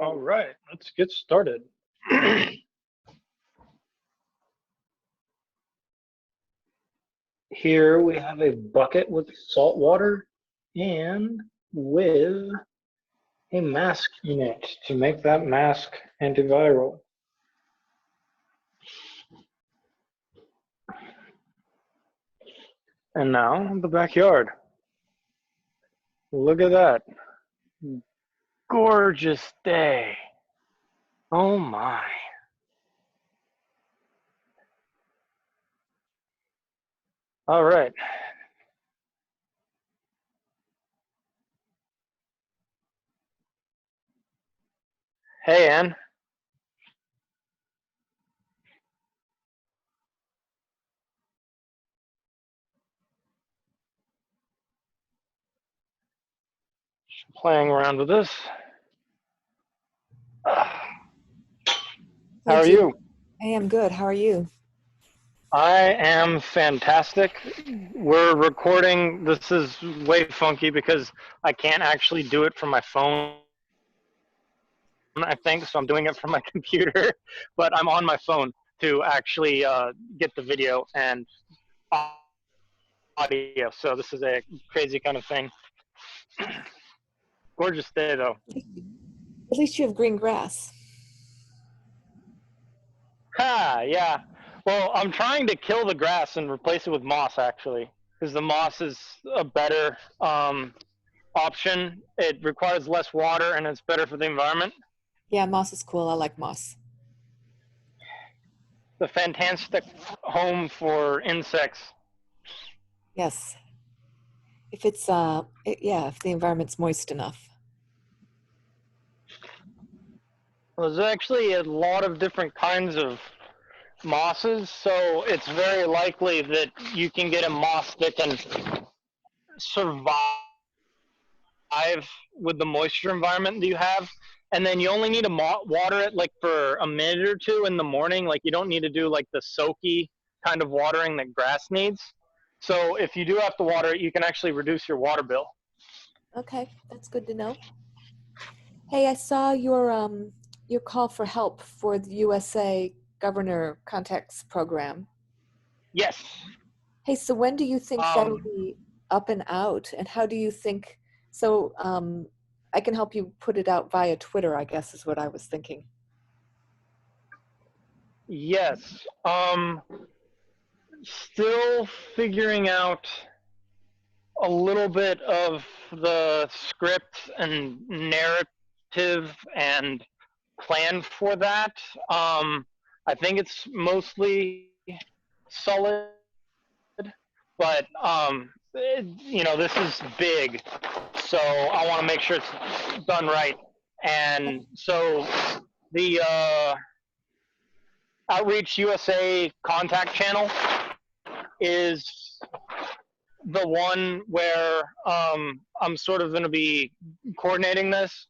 All right, let's get started. Here we have a bucket with salt water and with a mask in it to make that mask antiviral. And now the backyard. Look at that. Gorgeous day. Oh my. All right. Hey, Ann. Playing around with this. How are you? I am good. How are you? I am fantastic. We're recording. This is way funky because I can't actually do it from my phone, I think, so I'm doing it from my computer, but I'm on my phone to actually get the video and audio. So this is a crazy kind of thing. Gorgeous day, though. At least you have green grass. Yeah. Well, I'm trying to kill the grass and replace it with moss, actually, because the moss is a better option. It requires less water and it's better for the environment. Yeah, moss is cool. I like moss. The fantastic home for insects. Yes. If it's if the environment's moist enough. There's actually a lot of different kinds of mosses, so it's very likely that you can get a moss that can survive with the moisture environment that you have. And then you only need to water it like for a minute or two in the morning. Like you don't need to do like the soaky kind of watering that grass needs. So if you do have to water it, you can actually reduce your water bill. Okay, that's good to know. Hey, I saw your call for help for the USA Governor Contacts Program. Yes. Hey, so when do you think that'll be up and out? And how do you think, so I can help you put it out via Twitter, I guess is what I was thinking. Yes. Still figuring out a little bit of the script and narrative and plan for that. I think it's mostly solid, but this is big, so I want to make sure it's done right. And so the Outreach USA contact channel is the one where I'm sort of going to be coordinating this.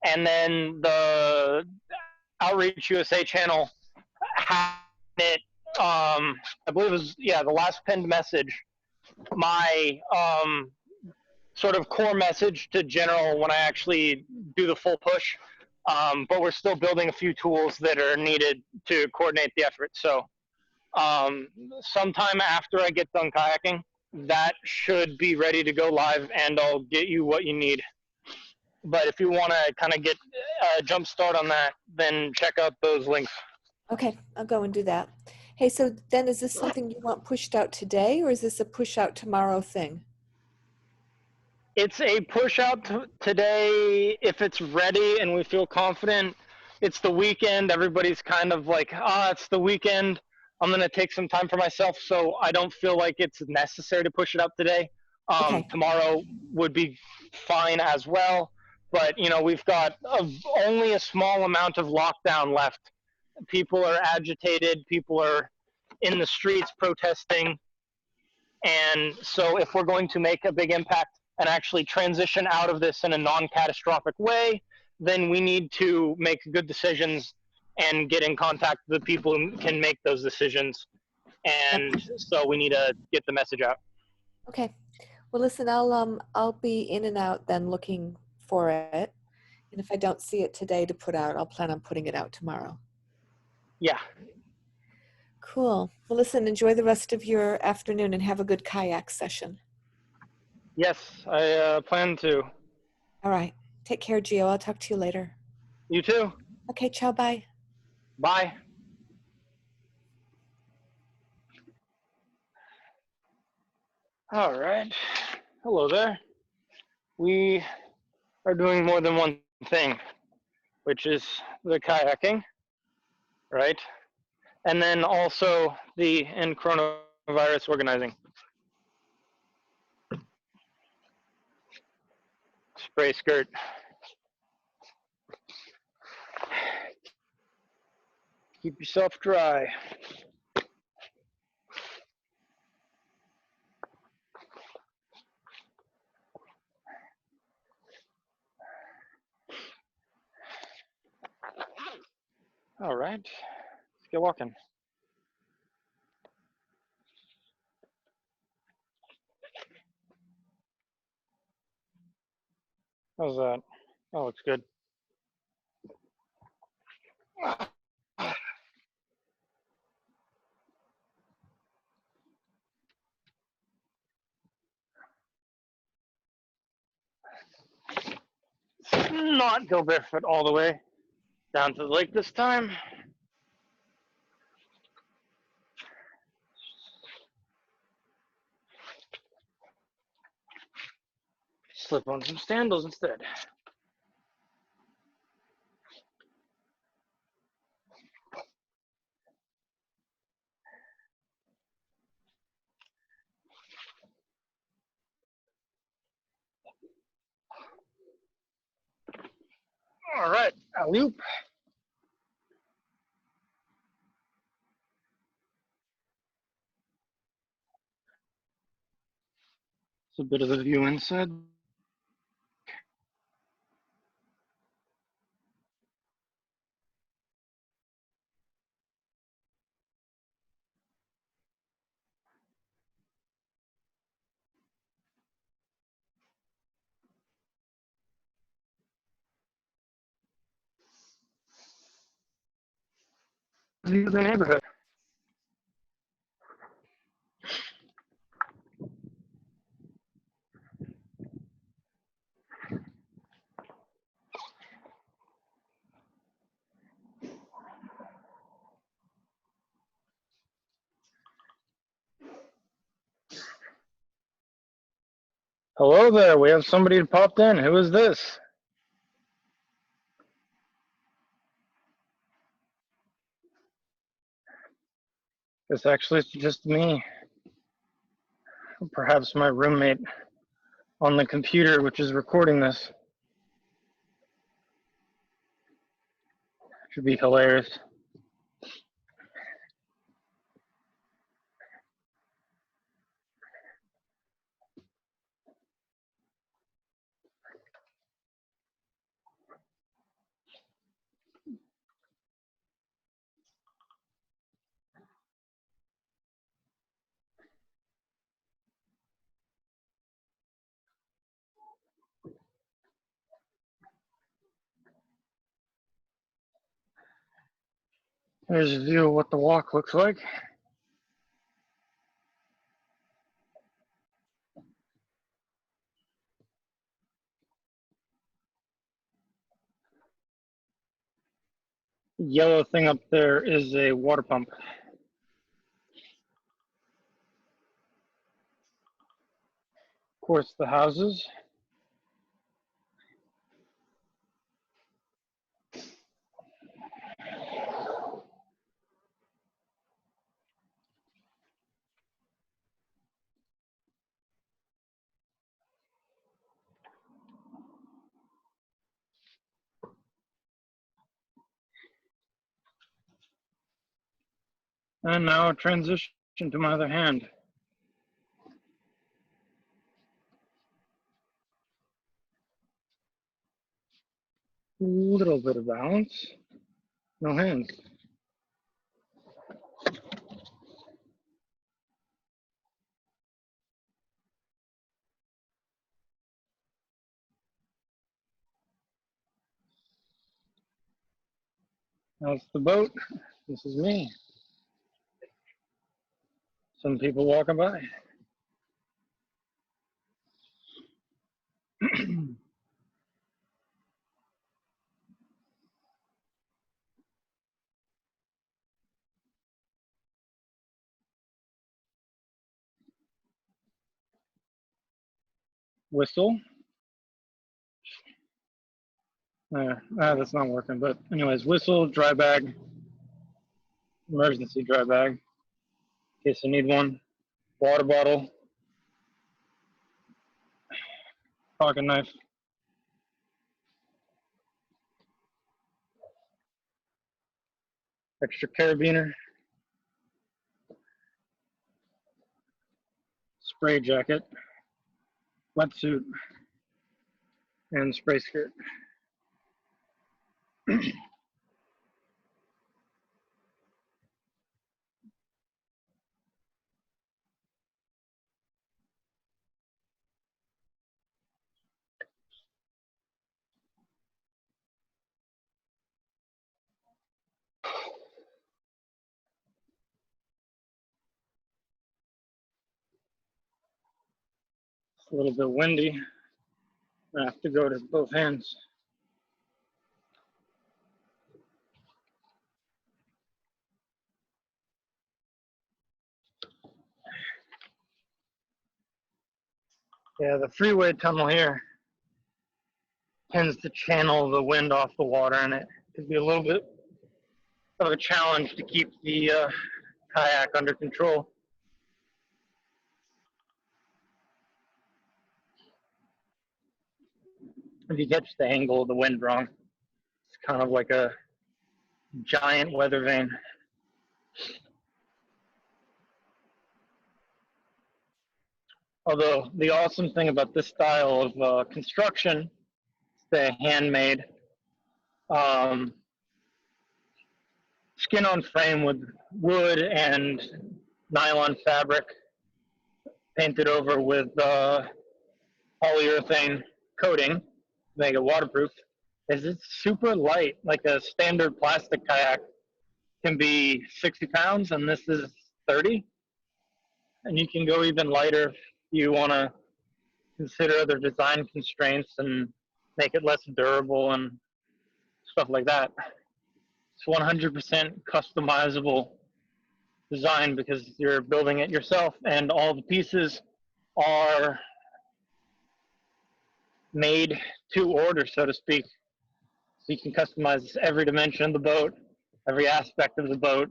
And then the Outreach USA channel had it, I believe it was, the last pinned message, my sort of core message to general when I actually do the full push. But we're still building a few tools that are needed to coordinate the effort. So sometime after I get done kayaking, that should be ready to go live, and I'll get you what you need. But if you want to kind of get a jump start on that, then check out those links. Okay, I'll go and do that. Hey, so then is this something you want pushed out today, or is this a push out tomorrow thing? It's a push out today if it's ready and we feel confident. It's the weekend. Everybody's kind of like, it's the weekend. I'm going to take some time for myself, so I don't feel like it's necessary to push it up today. Okay. Tomorrow would be fine as well. But, we've got only a small amount of lockdown left. People are agitated. People are in the streets protesting. And so if we're going to make a big impact and actually transition out of this in a non-catastrophic way, then we need to make good decisions and get in contact with the people who can make those decisions. And so we need to get the message out. Okay. Well, listen, I'll be in and out then looking for it. And if I don't see it today to put out, I'll plan on putting it out tomorrow. Yeah. Cool. Well, listen, enjoy the rest of your afternoon and have a good kayak session. Yes, I plan to. All right. Take care, Gio. I'll talk to you later. You too. Okay, ciao, bye. Bye. All right. Hello there. We are doing more than one thing, which is the kayaking, right? And then also the end coronavirus organizing. Spray skirt. Keep yourself dry. All right. Let's get walking. How's that? Oh, looks good. Not go barefoot all the way down to the lake this time. Slip on some sandals instead. All right, alley-oop. It's a bit of the view inside. View of the neighborhood. Hello there, we have somebody who popped in. Who is this? It's actually just me. Perhaps my roommate on the computer, which is recording this. Should be hilarious. Here's a view of what the walk looks like. Yellow thing up there is a water pump. Of course, the houses. And now transition to my other hand. A little bit of balance. No hands. That's the boat. This is me. Some people walking by. Whistle. That's not working. But anyways, whistle, dry bag, emergency dry bag, in case I need one. Water bottle, pocket knife, extra carabiner, spray jacket, wetsuit, and spray skirt. It's a little bit windy. I have to go to both hands. Yeah, the freeway tunnel here tends to channel the wind off the water, and it could be a little bit of a challenge to keep the kayak under control. If you catch the angle of the wind wrong, it's kind of like a giant weather vane. Although the awesome thing about this style of construction, the handmade skin on frame with wood and nylon fabric painted over with polyurethane coating to make it waterproof, is it's super light. Like a standard plastic kayak can be 60 pounds, and this is 30. And you can go even lighter if you want to consider other design constraints and make it less durable and stuff like that. It's 100% customizable design because you're building it yourself, and all the pieces are made to order, so to speak. So you can customize every dimension of the boat, every aspect of the boat,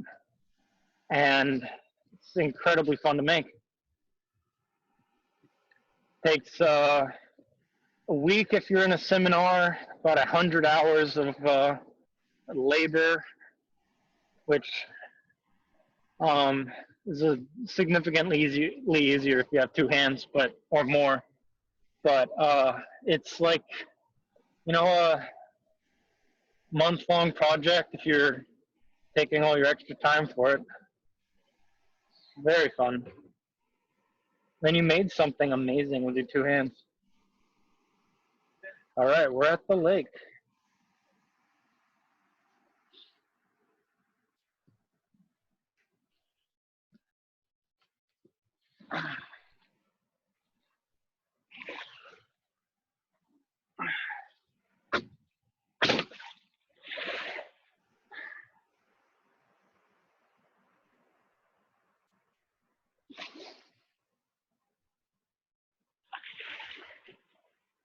and it's incredibly fun to make. Takes a week if you're in a seminar, about 100 hours of labor, which is significantly easier if you have two hands, but or more. But it's like, a month-long project if you're taking all your extra time for it. Very fun. Then you made something amazing with your two hands. All right, we're at the lake.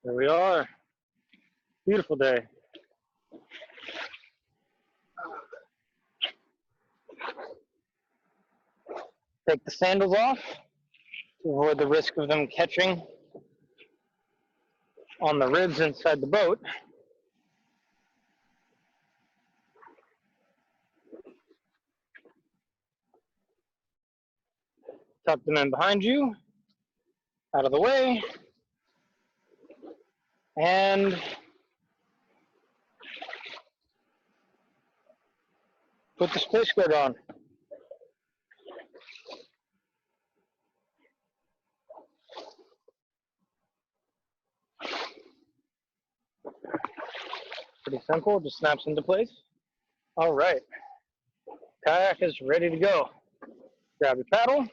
Here we are. Beautiful day. Take the sandals off to avoid the risk of them catching on the ribs inside the boat. Tuck them in behind you, out of the way, and put the space skirt on. Pretty simple, just snaps into place. All right, kayak is ready to go. Grab your paddle.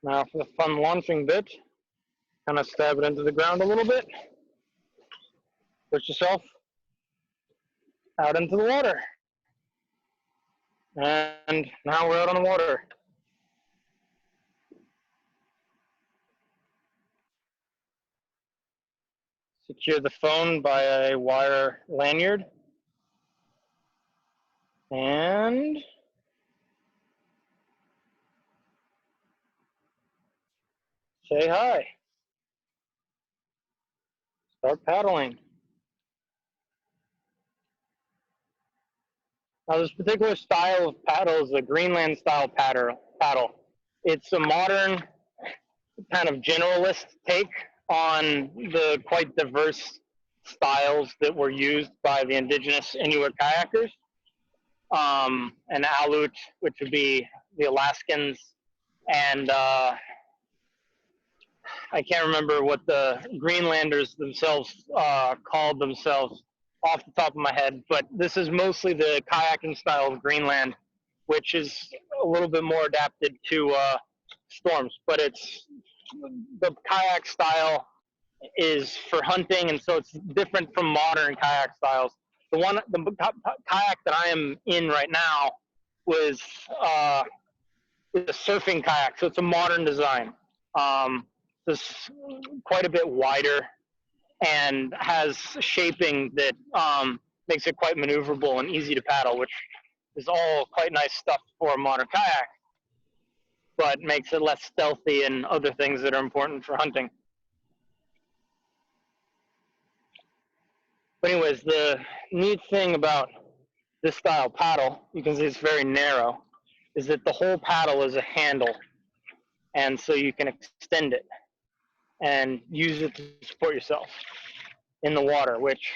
Now for the fun launching bit, kind of stab it into the ground a little bit. Push yourself out into the water. And now we're out on the water. Secure the phone by a wire lanyard. And say hi. Start paddling. Now, this particular style of paddle is a Greenland style paddle. It's a modern kind of generalist take on the quite diverse styles that were used by the indigenous Inuit kayakers. And Aleut, which would be the Alaskans, and I can't remember what the Greenlanders themselves called themselves off the top of my head, but this is mostly the kayaking style of Greenland, which is a little bit more adapted to storms. But it's the kayak style is for hunting, and so it's different from modern kayak styles. The kayak that I am in right now was is a surfing kayak, so it's a modern design. It's quite a bit wider and has shaping that makes it quite maneuverable and easy to paddle, which is all quite nice stuff for a modern kayak, but makes it less stealthy and other things that are important for hunting. But anyways, the neat thing about this style paddle, you can see it's very narrow, is that the whole paddle is a handle, and so you can extend it and use it to support yourself in the water, which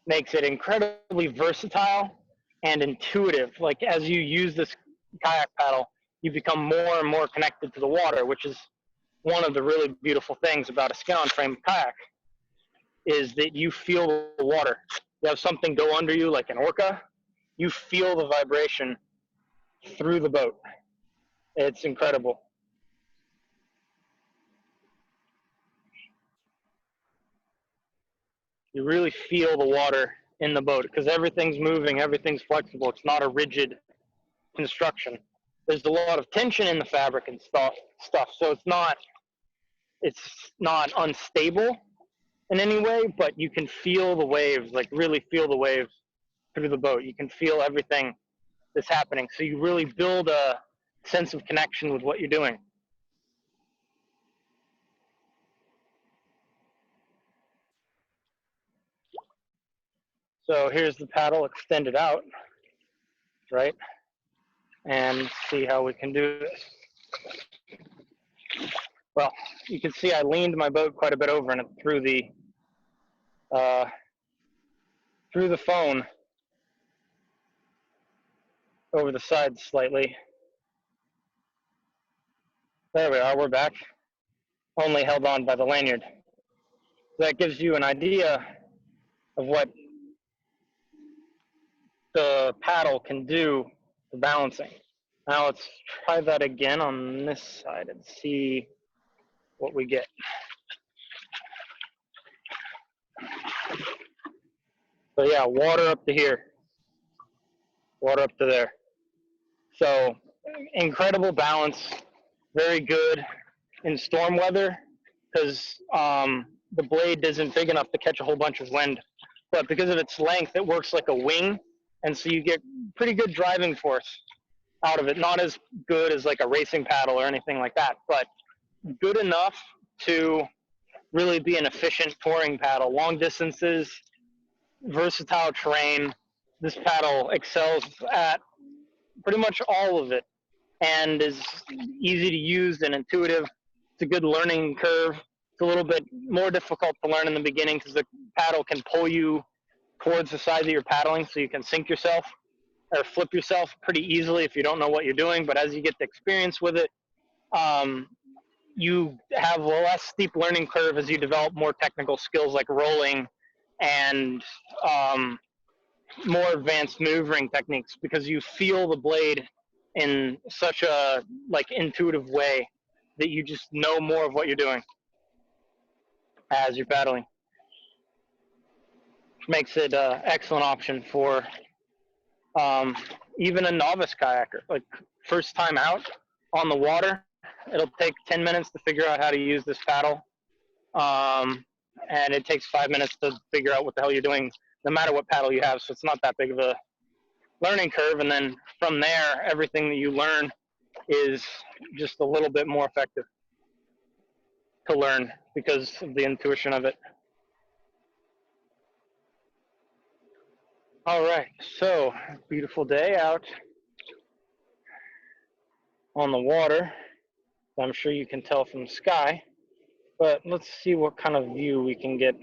makes it incredibly versatile and intuitive. Like as you use this kayak paddle, you become more and more connected to the water, which is one of the really beautiful things about a skin-on frame kayak, is that you feel the water. You have something go under you like an orca, you feel the vibration through the boat. It's incredible. You really feel the water in the boat because everything's moving, everything's flexible. It's not a rigid construction. There's a lot of tension in the fabric and stuff. So it's not unstable in any way, but you can feel the waves, like really feel the waves through the boat. You can feel everything that's happening. So you really build a sense of connection with what you're doing. So here's the paddle extended out, right? And see how we can do this. Well, you can see I leaned my boat quite a bit over and it threw the phone over the side slightly. There we are, we're back. Only held on by the lanyard. That gives you an idea of what the paddle can do for balancing. Now let's try that again on this side and see what we get. So yeah, water up to here, water up to there. So incredible balance, very good in storm weather because the blade isn't big enough to catch a whole bunch of wind. But because of its length, it works like a wing, and so you get pretty good driving force out of it. Not as good as like a racing paddle or anything like that, but good enough to really be an efficient touring paddle. Long distances, versatile terrain. This paddle excels at pretty much all of it and is easy to use and intuitive. It's a good learning curve. It's a little bit more difficult to learn in the beginning because the paddle can pull you towards the side that you're paddling, so you can sink yourself or flip yourself pretty easily if you don't know what you're doing. But as you get the experience with it, you have a less steep learning curve as you develop more technical skills like rolling and more advanced maneuvering techniques, because you feel the blade in such a like intuitive way that you just know more of what you're doing as you're paddling. Which makes it an excellent option for even a novice kayaker. Like first time out on the water, it'll take 10 minutes to figure out how to use this paddle. And it takes 5 minutes to figure out what the hell you're doing, no matter what paddle you have. So it's not that big of a learning curve. And then from there, everything that you learn is just a little bit more effective to learn because of the intuition of it. All right, so beautiful day out on the water. I'm sure you can tell from the sky, but let's see what kind of view we can get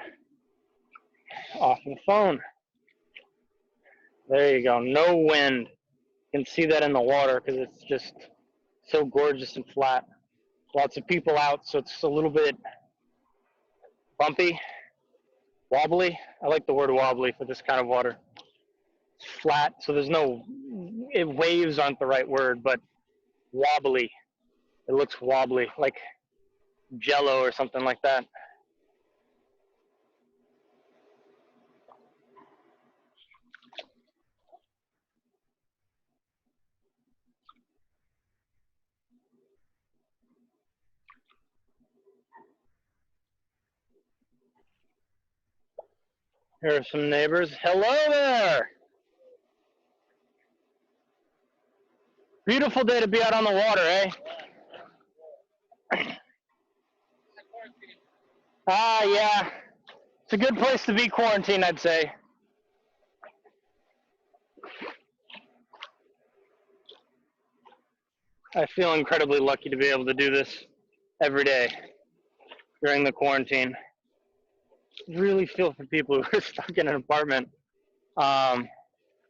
off the phone. There you go, no wind. You can see that in the water because it's just so gorgeous and flat. Lots of people out, so it's a little bit bumpy, wobbly. I like the word wobbly for this kind of water. It's flat, so there's no, waves aren't the right word, but wobbly. It looks wobbly, like jello or something like that. Here are some neighbors. Hello there! Beautiful day to be out on the water, eh? Yeah. It's a good place to be quarantined, I'd say. I feel incredibly lucky to be able to do this every day during the quarantine. Really feel for people who are stuck in an apartment. I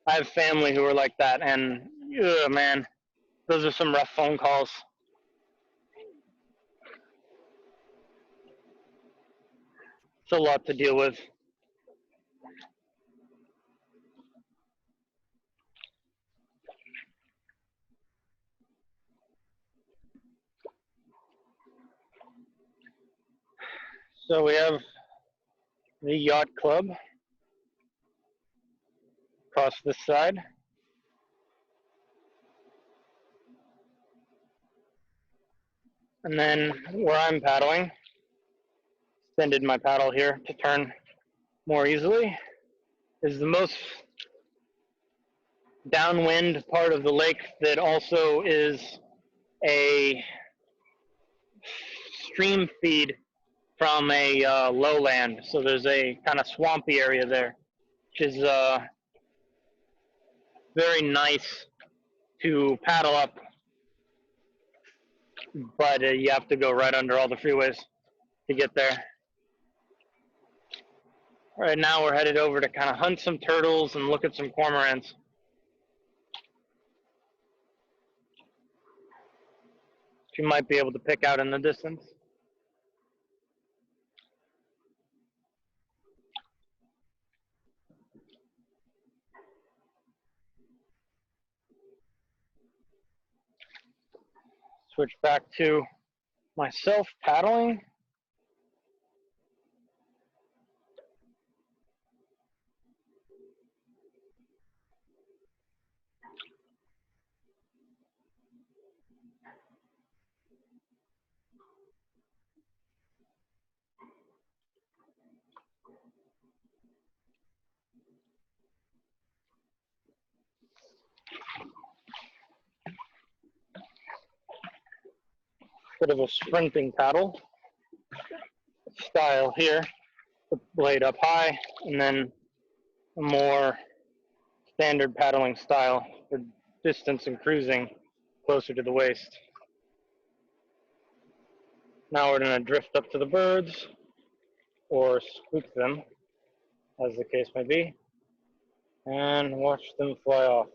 have family who are like that, and man, those are some rough phone calls. It's a lot to deal with. So we have the yacht club across this side. And then where I'm paddling, extended my paddle here to turn more easily, is the most downwind part of the lake that also is a stream feed from a lowland. So there's a kind of swampy area there, which is very nice to paddle up, but you have to go right under all the freeways to get there. Right now we're headed over to kind of hunt some turtles and look at some cormorants. You might be able to pick out in the distance. Switch back to myself paddling. Bit of a sprinting paddle style here, the blade up high, and then a more standard paddling style for distance and cruising closer to the waist. Now we're going to drift up to the birds, or spook them, as the case may be, and watch them fly off.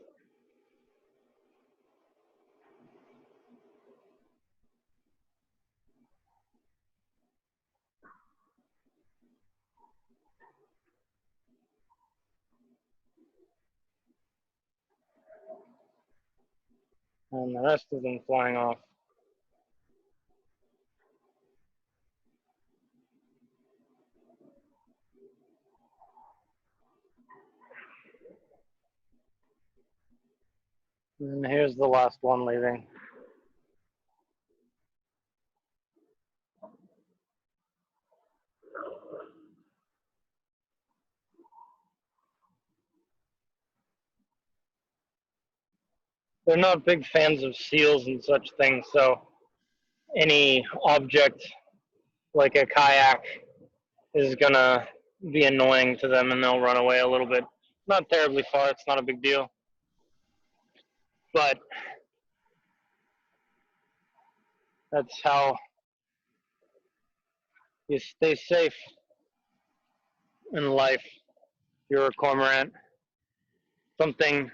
and the rest of them flying off. And here's the last one leaving. They're not big fans of seals and such things, so any object like a kayak is gonna be annoying to them and they'll run away a little bit. Not terribly far, it's not a big deal. But that's how you stay safe in life. You're a cormorant. Something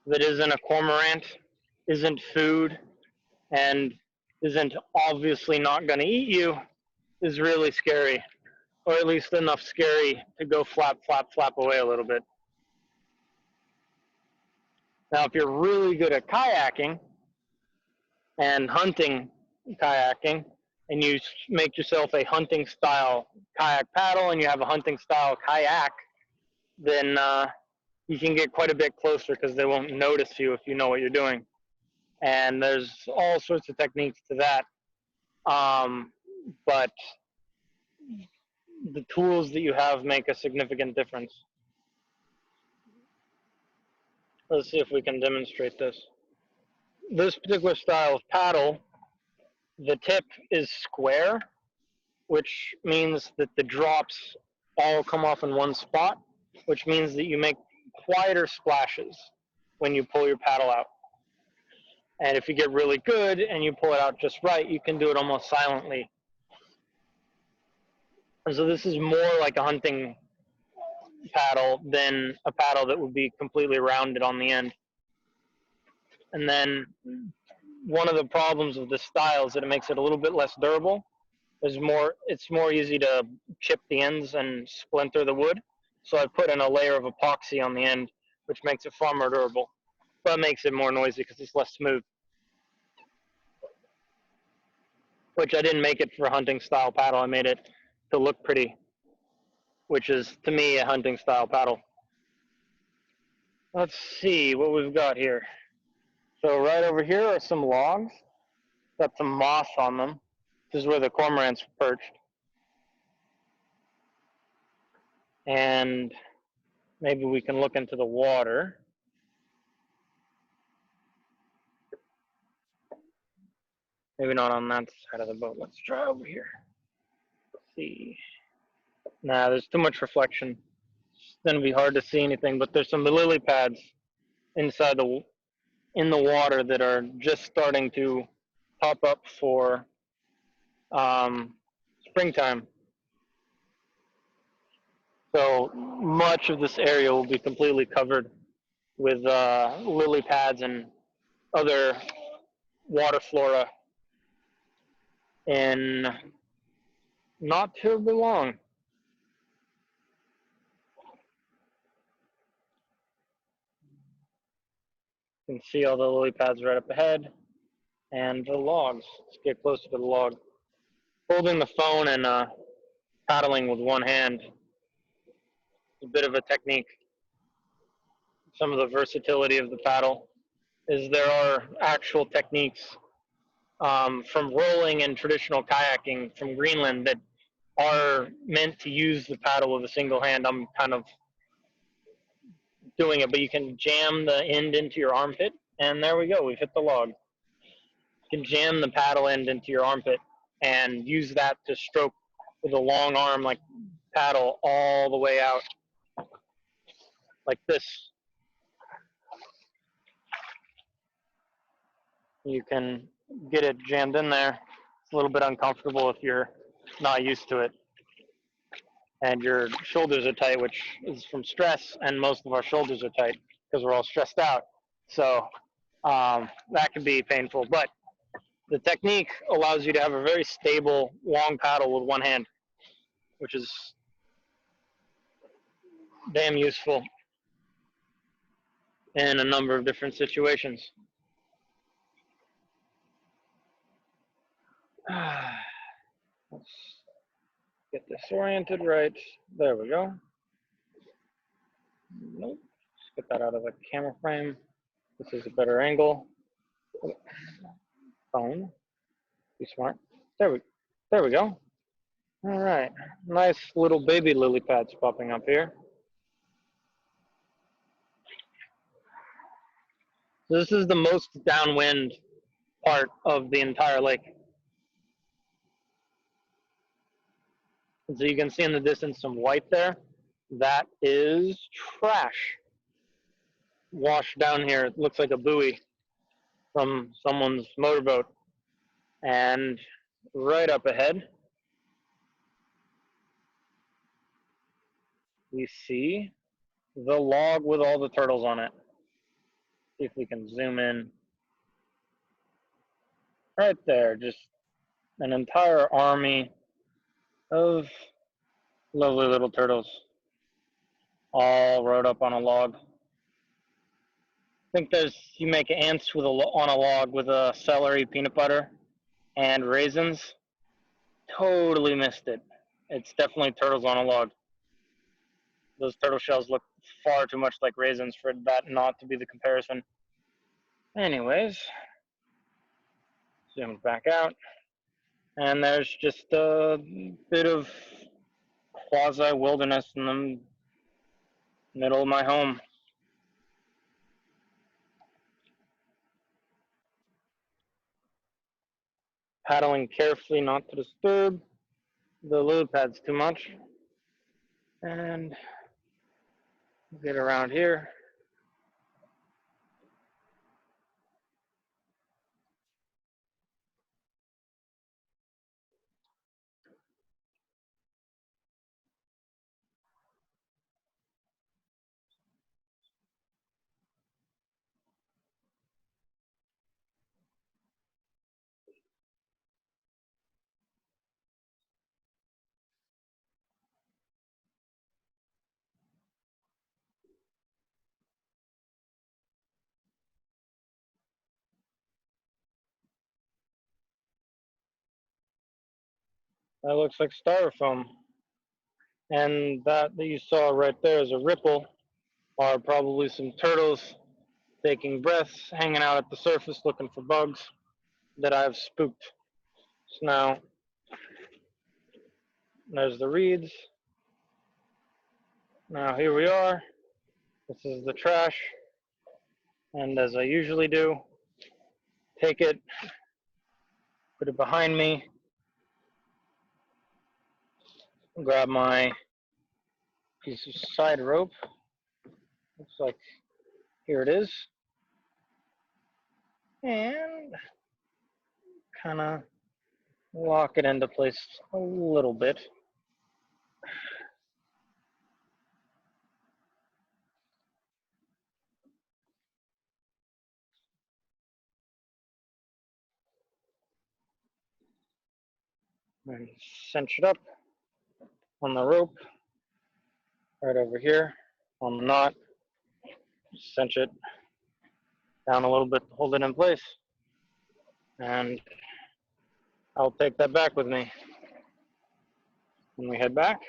that isn't a cormorant, isn't food, and isn't obviously not going to eat you is really scary, or at least enough scary to go flap, flap, flap away a little bit. Now, if you're really good at kayaking and hunting kayaking, and you make yourself a hunting style kayak paddle and you have a hunting style kayak, then you can get quite a bit closer because they won't notice you if you know what you're doing. And there's all sorts of techniques to that. But the tools that you have make a significant difference. Let's see if we can demonstrate this. This particular style of paddle, the tip is square, which means that the drops all come off in one spot, which means that you make quieter splashes when you pull your paddle out. And if you get really good and you pull it out just right, you can do it almost silently. And so this is more like a hunting paddle than a paddle that would be completely rounded on the end. And then one of the problems with this style is that it makes it a little bit less durable. It's more easy to chip the ends and splinter the wood. So I put in a layer of epoxy on the end, which makes it far more durable, but makes it more noisy because it's less smooth. Which I didn't make it for a hunting style paddle. I made it to look pretty, which is to me a hunting style paddle. Let's see what we've got here. So right over here are some logs. Got some moss on them. This is where the cormorants perched. And maybe we can look into the water. Maybe not on that side of the boat. Let's try over here. Let's see. Nah, there's too much reflection. It's gonna be hard to see anything, but there's some lily pads inside in the water that are just starting to pop up for springtime. So much of this area will be completely covered with lily pads and other water flora in not terribly long. You can see all the lily pads right up ahead and the logs. Let's get closer to the log. Holding the phone and paddling with one hand is a bit of a technique. Some of the versatility of the paddle is there are actual techniques from rolling and traditional kayaking from Greenland that are meant to use the paddle with a single hand. I'm kind of doing it, but you can jam the end into your armpit, and there we go. We've hit the log. You can jam the paddle end into your armpit and use that to stroke with a long arm like paddle all the way out like this. You can get it jammed in there. It's a little bit uncomfortable if you're not used to it. And your shoulders are tight, which is from stress, and most of our shoulders are tight because we're all stressed out. So that can be painful. But the technique allows you to have a very stable, long paddle with one hand, which is damn useful in a number of different situations. Let's get this oriented right. There we go. Nope. Let's get that out of the camera frame. This is a better angle. Phone. Be smart. There we go. All right. Nice little baby lily pads popping up here. This is the most downwind part of the entire lake. So you can see in the distance some white there. That is trash washed down here. It looks like a buoy from someone's motorboat. And right up ahead, we see the log with all the turtles on it. See if we can zoom in. Right there, just an entire army of lovely little turtles, all rode up on a log. I think you make ants on a log with a celery, peanut butter, and raisins. Totally missed it. It's definitely turtles on a log. Those turtle shells look far too much like raisins for that not to be the comparison. Anyways, zoomed back out, and there's just a bit of quasi-wilderness in the middle of my home. Paddling carefully not to disturb the lily pads too much. And get around here. That looks like styrofoam. And that you saw right there is a ripple, are probably some turtles taking breaths, hanging out at the surface looking for bugs that I've spooked. So now, there's the reeds. Now here we are. This is the trash. And as I usually do, take it, put it behind me, grab my piece of side rope. Looks like here it is. And kind of lock it into place a little bit. And cinch it up on the rope right over here on the knot. Cinch it down a little bit to hold it in place. And I'll take that back with me. When we head back,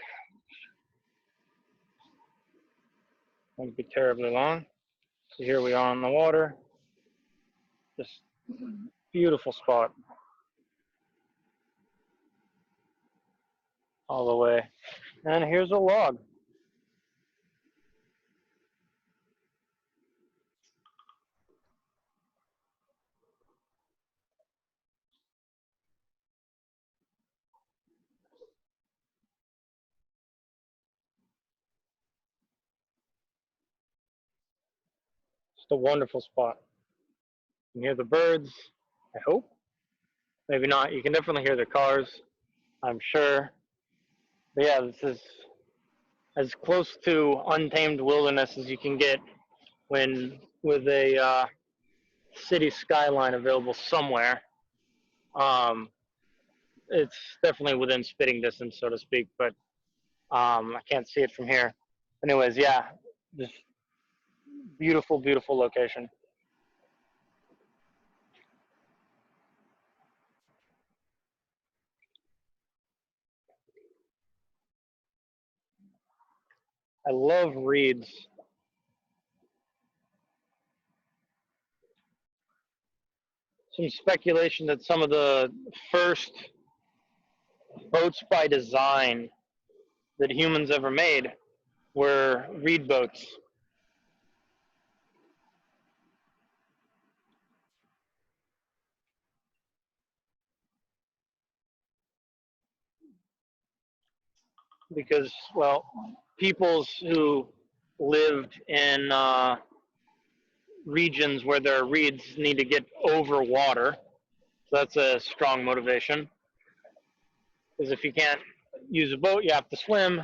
won't be terribly long. So here we are on the water. Just beautiful spot. All the way. And here's a log. Just a wonderful spot. You can hear the birds, I hope. Maybe not. You can definitely hear the cars, I'm sure. But yeah, this is as close to untamed wilderness as you can get when with a city skyline available somewhere. It's definitely within spitting distance, so to speak, but I can't see it from here. Anyways, yeah, just beautiful, beautiful location. I love reeds. Some speculation that some of the first boats by design that humans ever made were reed boats. Because, well, peoples who lived in regions where there are reeds need to get over water. So that's a strong motivation. Because if you can't use a boat, you have to swim.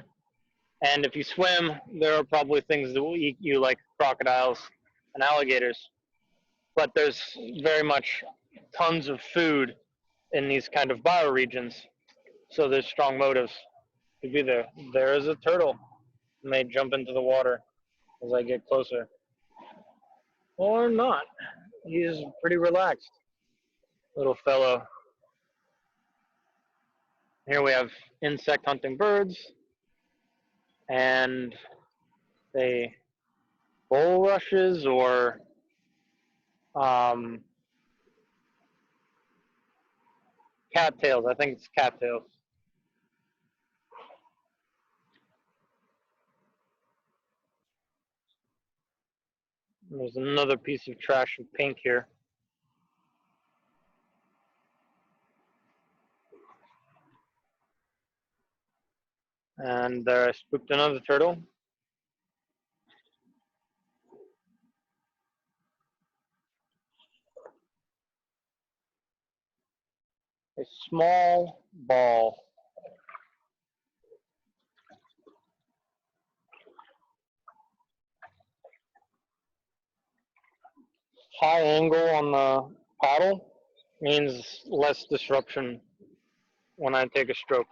And if you swim, there are probably things that will eat you, like crocodiles and alligators. But there's very much tons of food in these kind of bioregions. So there's strong motives to be there. There is a turtle. It may jump into the water as I get closer. Or not. He's pretty relaxed, little fellow. Here we have insect hunting birds and say bulrushes or cattails. I think it's cattails. There's another piece of trash of pink here. And there I spooked another turtle. A small ball. High angle on the paddle means less disruption when I take a stroke.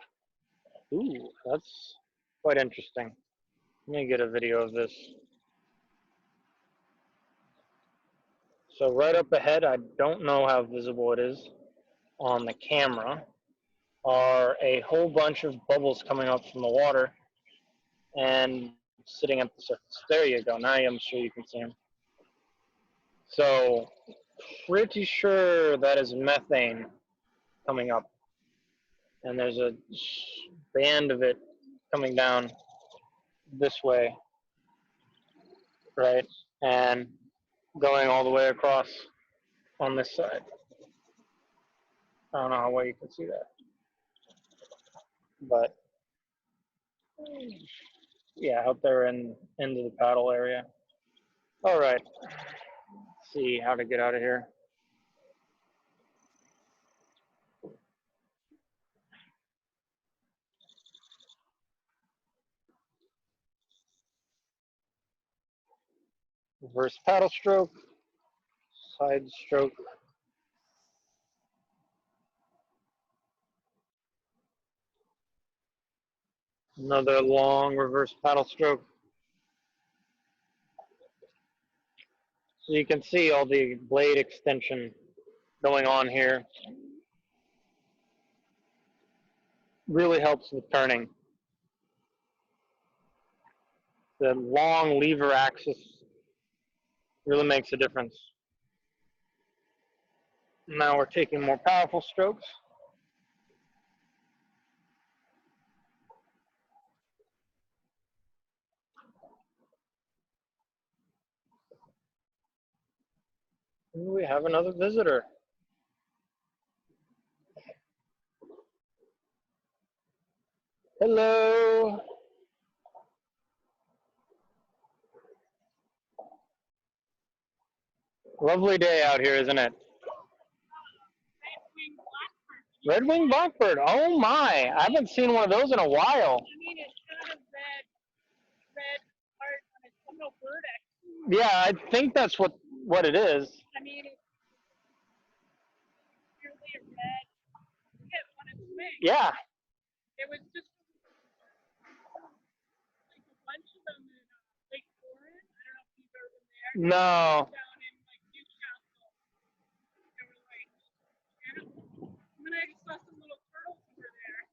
Ooh, that's quite interesting. Let me get a video of this. So right up ahead, I don't know how visible it is on the camera, are a whole bunch of bubbles coming up from the water and sitting at the surface. There you go. Now I'm sure you can see them. So pretty sure that is methane coming up. And there's a band of it coming down this way, right? And going all the way across on this side. I don't know how well you can see that. But yeah, out there in into the paddle area. All right. Let's see how to get out of here. Reverse paddle stroke, side stroke. Another long reverse paddle stroke. So you can see all the blade extension going on here. Really helps with turning. The long lever axis really makes a difference. Now we're taking more powerful strokes. And we have another visitor. Hello. Lovely day out here, isn't it? Red-winged blackbird. Oh my! I haven't seen one of those in a while. I mean, it's got a red part on its little bird actually. Yeah, I think that's what it is. I mean, it's purely a red tip on its wing. Yeah. It was just like a bunch of them in Lake Warren. I don't know if you've ever been there. No. Down in like Newcastle. They were like, and then I just saw some little turtles over there.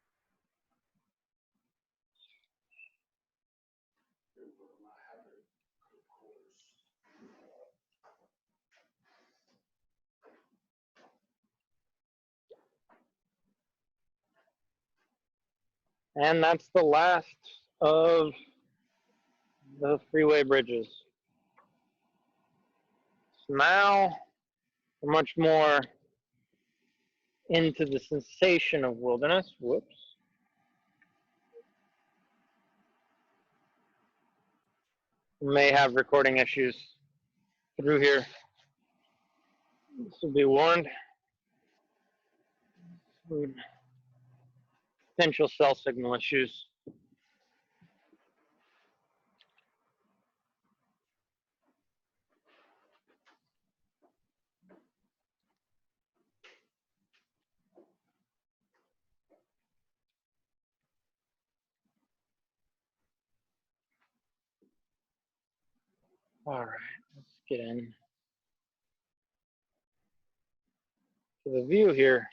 And that's the last of the freeway bridges. So now we're much more into the sensation of wilderness. Whoops. We may have recording issues through here. This will be warned. Potential cell signal issues. All right, let's get in to the view here.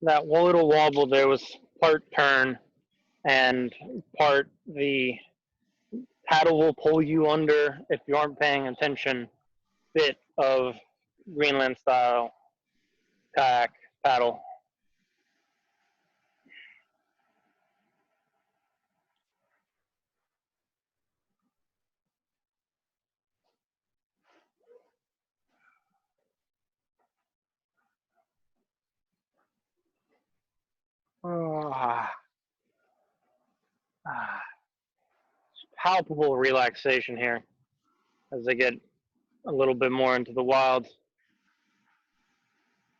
That little wobble there was part turn and part the paddle will pull you under if you aren't paying attention bit of Greenland style kayak paddle. Palpable relaxation here as I get a little bit more into the wild.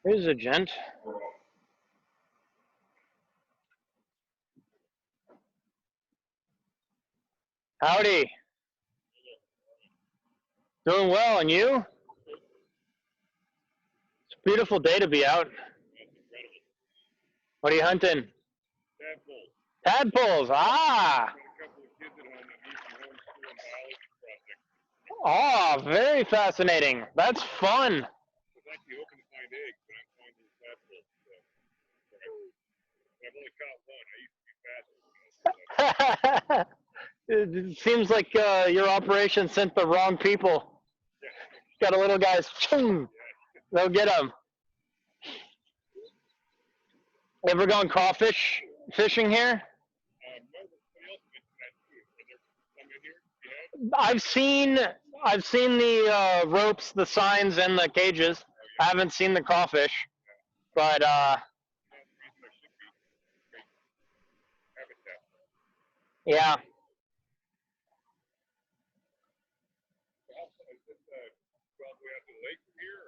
Here's a gent. Howdy. Doing well, and you? It's a beautiful day to be out. What are you hunting? Tadpoles. Ah. Oh, very fascinating. That's fun. It seems like your operation sent the wrong people. Got a little guys. They'll get them. Ever gone crawfish fishing here? I've seen the ropes, the signs, and the cages. I haven't seen the crawfish, but yeah.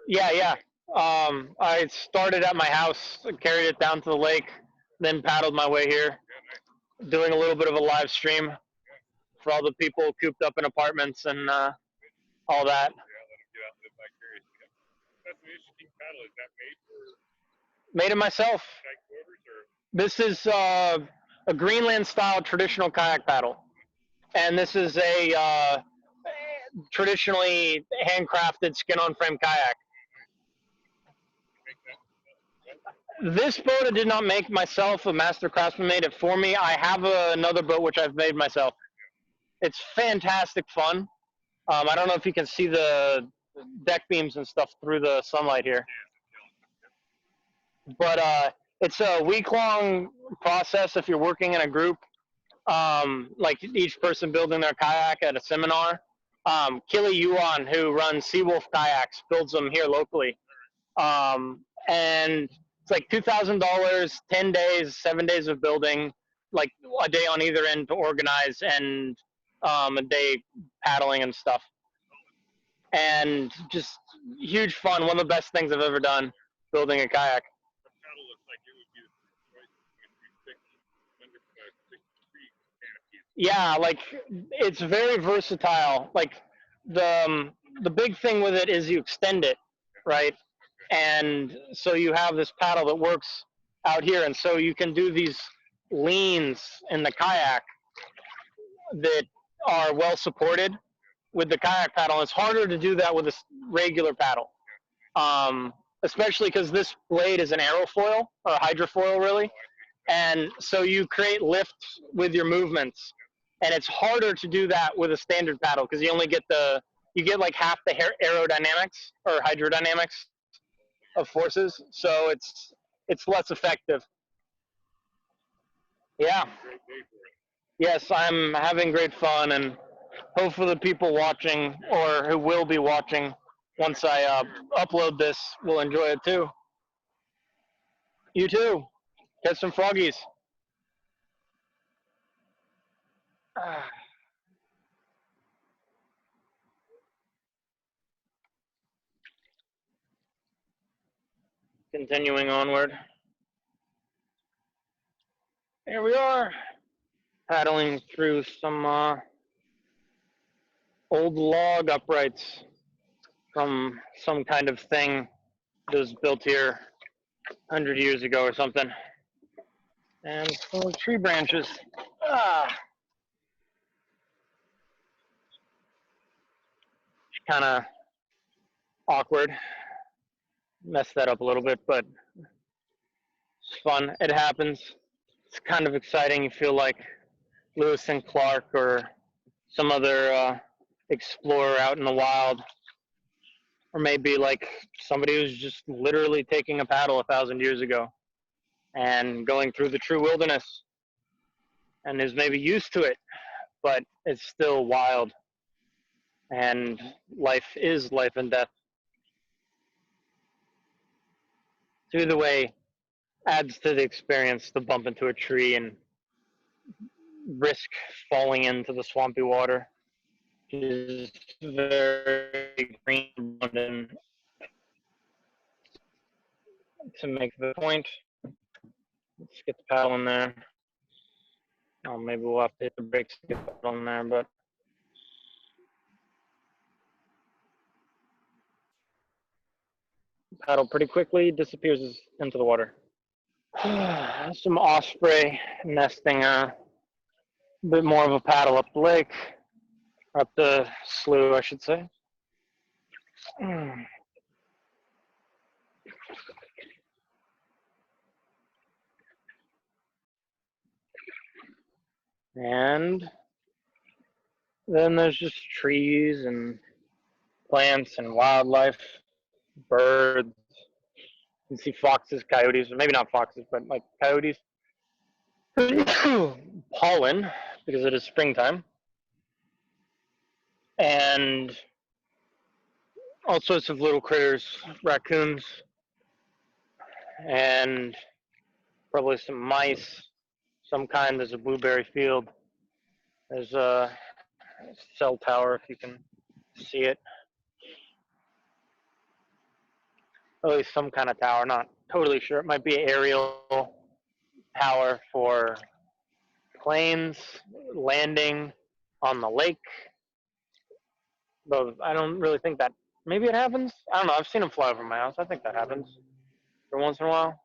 Yeah. I started at my house, carried it down to the lake, then paddled my way here, doing a little bit of a live stream for all the people cooped up in apartments and all that. Made it myself. This is a Greenland style traditional kayak paddle, and this is a traditionally handcrafted skin on frame kayak. This boat I did not make myself. A master craftsman made it for me. I have another boat which I've made myself. It's fantastic fun. I don't know if you can see the deck beams and stuff through the sunlight here, but it's a week-long process if you're working in a group, like each person building their kayak at a seminar. Kili Yuan, who runs Seawolf Kayaks, builds them here locally. And it's like $2,000, 10 days, 7 days of building, like a day on either end to organize, and a day paddling and stuff. And just huge fun. One of the best things I've ever done, building a kayak. Yeah, like it's very versatile. Like the big thing with it is you extend it, right? And so you have this paddle that works out here, and so you can do these leans in the kayak that are well supported with the kayak paddle. It's harder to do that with a regular paddle, especially because this blade is an aerofoil or hydrofoil, really, and so you create lift with your movements, and it's harder to do that with a standard paddle because you only get you get like half the aerodynamics or hydrodynamics of forces, so it's less effective. Yeah. Yes, I'm having great fun, and hopefully the people watching or who will be watching once I upload this will enjoy it too. You too. Catch some froggies. Continuing onward. Here we are, paddling through some old log uprights from some kind of thing that was built here 100 years ago or something. And full of tree branches. Kind of awkward. Messed that up a little bit, but it's fun. It happens. It's kind of exciting. You feel like Lewis and Clark or some other explorer out in the wild. Or maybe like somebody who's just literally taking a paddle 1,000 years ago and going through the true wilderness and is maybe used to it, but it's still wild. And life is life and death. So either way, adds to the experience to bump into a tree and risk falling into the swampy water. It is very green abundant. To make the point, let's get the paddle in there. Oh, maybe we'll have to hit the brakes to get the paddle in there, but paddle pretty quickly, disappears into the water. Some osprey nesting a bit more of a paddle up the lake, up the slough, I should say. And then there's just trees and plants and wildlife, birds. You can see foxes, coyotes, or maybe not foxes, but like coyotes. Pollen, because it is springtime. And all sorts of little critters, raccoons, and probably some mice, some kind. There's a blueberry field. There's a cell tower, if you can see it. At least some kind of tower, not totally sure. It might be an aerial tower for planes landing on the lake. But I don't really think that, maybe it happens? I don't know, I've seen them fly over my house. I think that happens every once in a while.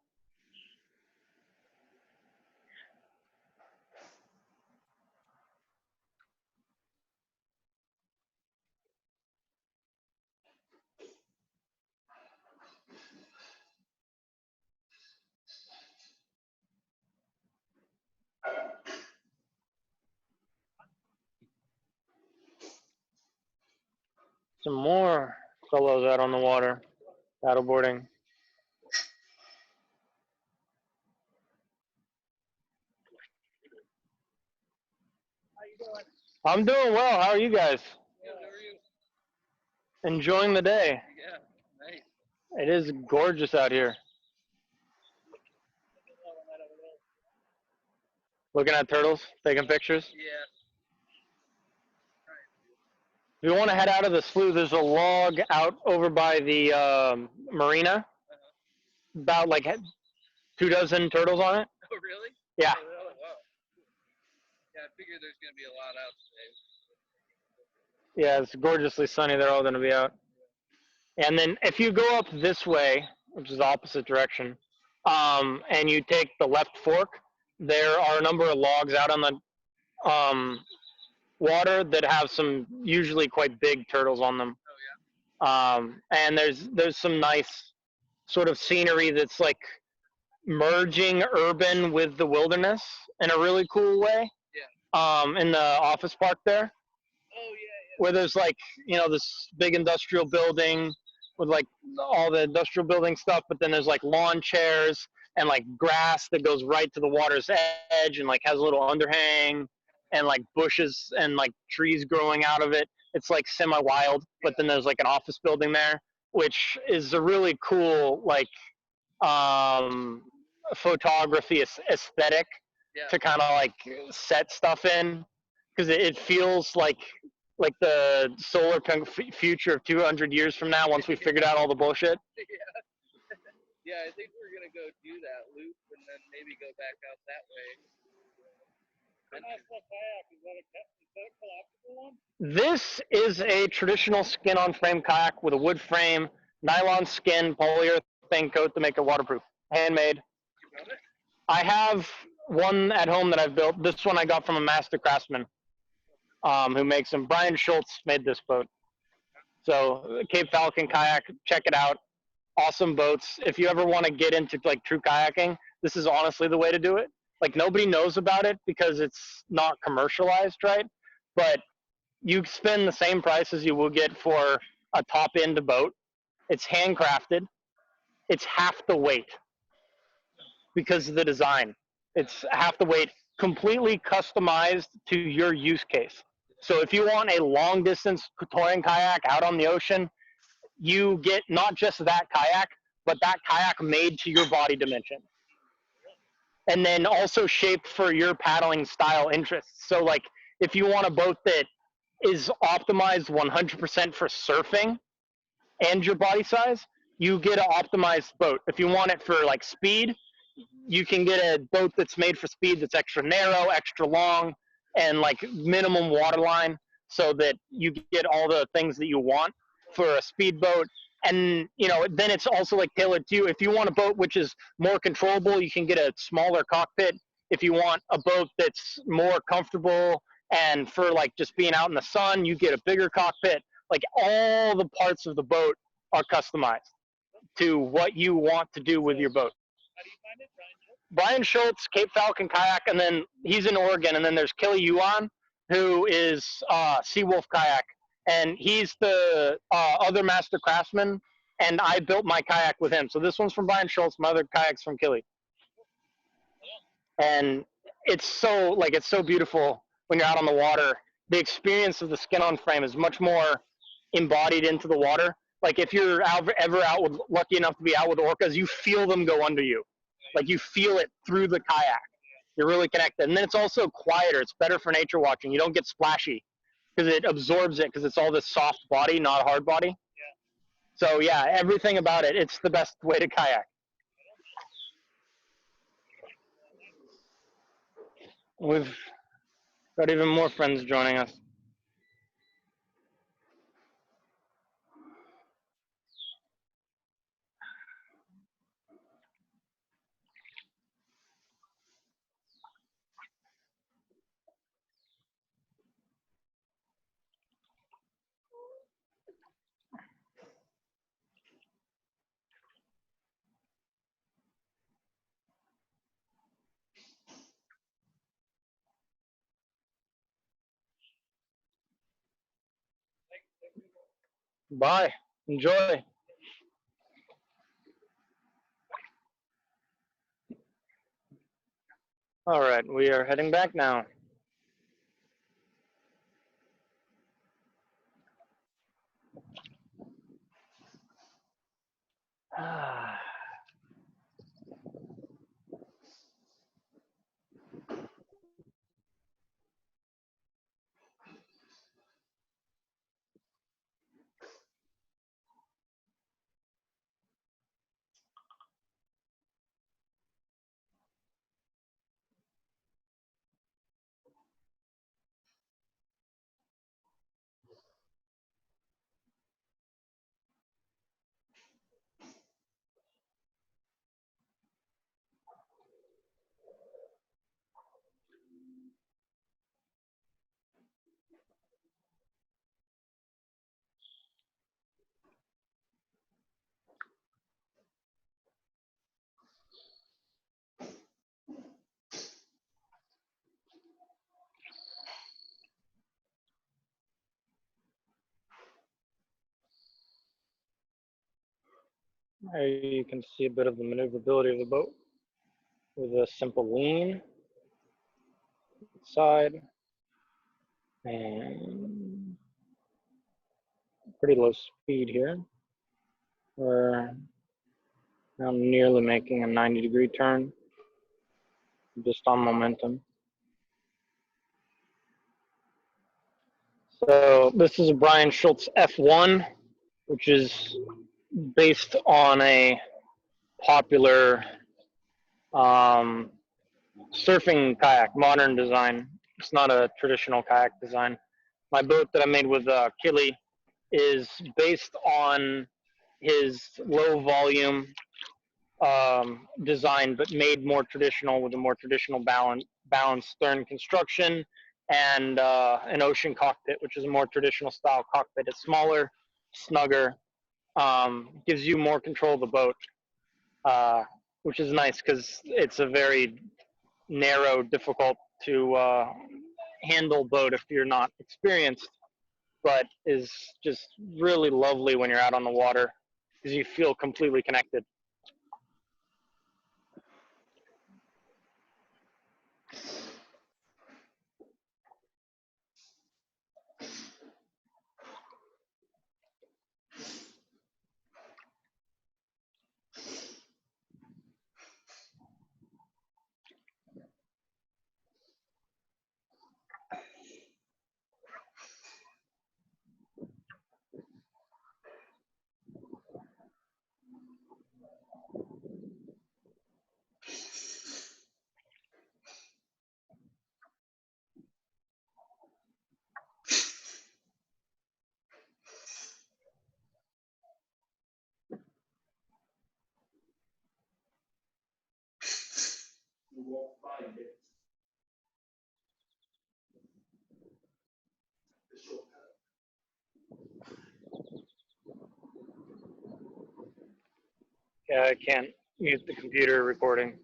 Some more fellows out on the water, paddleboarding. How you doing? I'm doing well. How are you guys? Good, how are you? Enjoying the day. Yeah, nice. It is gorgeous out here. Looking at turtles, taking pictures. Yeah. If you want to head out of the slough, there's a log out over by the marina. About like 24 turtles on it. Oh, really? Yeah. Oh, wow. Yeah, I figured there's going to be a lot out today. Yeah, it's gorgeously sunny. They're all going to be out. And then if you go up this way, which is the opposite direction, and you take the left fork, there are a number of logs out on the water that have some usually quite big turtles on them. Oh, yeah. And there's some nice sort of scenery that's like merging urban with the wilderness in a really cool way. Yeah. In the office park there, Oh, yeah, where there's like, this big industrial building with like all the industrial building stuff, but then there's like lawn chairs and like grass that goes right to the water's edge and like has a little underhang and like bushes and like trees growing out of it. It's like semi-wild, but then there's like an office building there, which is a really cool like photography aesthetic to kind of like set stuff in, because it feels like the solar future of 200 years from now once we figured out all the bullshit. Yeah, I think we're gonna go do that loop and then maybe go back out that way. This is a traditional skin-on frame kayak with a wood frame, nylon skin, polyurethane coat to make it waterproof. Handmade. I have one at home that I've built. This one I got from a master craftsman who makes them. Brian Schultz made this boat. So Cape Falcon kayak, check it out. Awesome boats. If you ever want to get into like true kayaking, this is honestly the way to do it. Like nobody knows about it because it's not commercialized, right? But you spend the same price as you will get for a top end boat. It's handcrafted. It's half the weight because of the design. It's half the weight, completely customized to your use case. So if you want a long distance touring kayak out on the ocean, you get not just that kayak, but that kayak made to your body dimension. And then also shaped for your paddling style interests. So like if you want a boat that is optimized 100% for surfing and your body size, you get an optimized boat. If you want it for like speed, you can get a boat that's made for speed that's extra narrow, extra long, and like minimum waterline so that you get all the things that you want for a speedboat. And then it's also like tailored to you. If you want a boat which is more controllable, you can get a smaller cockpit. If you want a boat that's more comfortable and for like just being out in the sun, you get a bigger cockpit. Like all the parts of the boat are customized to what you want to do with your boat. How do you find it, Brian Schultz, Cape Falcon Kayak, and then he's in Oregon. And then there's Kelly Yuan, who is Seawolf Kayak. And he's the other master craftsman, and I built my kayak with him. So this one's from Brian Schultz, my other kayak's from Kelly. And it's so beautiful when you're out on the water. The experience of the skin-on frame is much more embodied into the water. Like if you're lucky enough to be out with orcas, you feel them go under you. Like you feel it through the kayak. You're really connected. And then it's also quieter. It's better for nature watching. You don't get splashy because it absorbs it because it's all this soft body, not a hard body. So yeah, everything about it, it's the best way to kayak. We've got even more friends joining us. Bye. Enjoy. All right, we are heading back now. There you can see a bit of the maneuverability of the boat with a simple lean side and pretty low speed here. We're now nearly making a 90-degree turn just on momentum. So this is a Brian Schultz F1, which is based on a popular surfing kayak, modern design. It's not a traditional kayak design. My boat that I made with Killy is based on his low volume design, but made more traditional with a more traditional balanced stern construction and an ocean cockpit, which is a more traditional style cockpit. It's smaller, snugger, gives you more control of the boat, which is nice because it's a very narrow, difficult to handle boat if you're not experienced, but is just really lovely when you're out on the water because you feel completely connected. You won't find it. The shortcut. Yeah, I can't mute the computer recording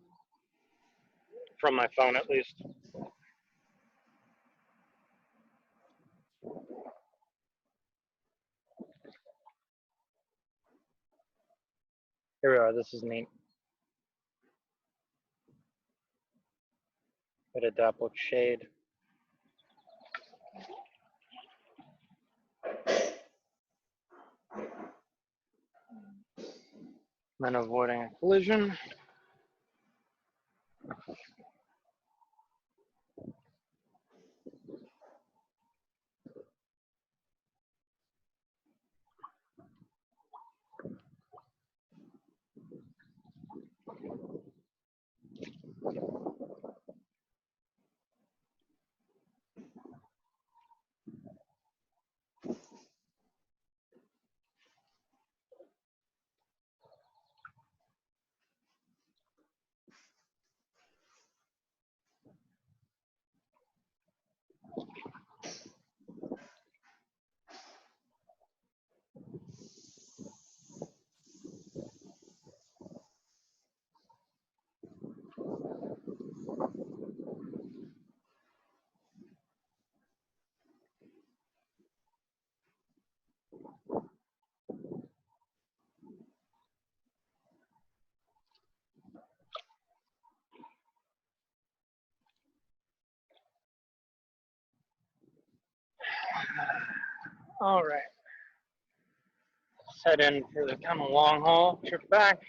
from my phone at least. Here we are, this is neat. Bit of dappled shade. Then avoiding a collision. All right. Let's head in for the kind of long haul trip back.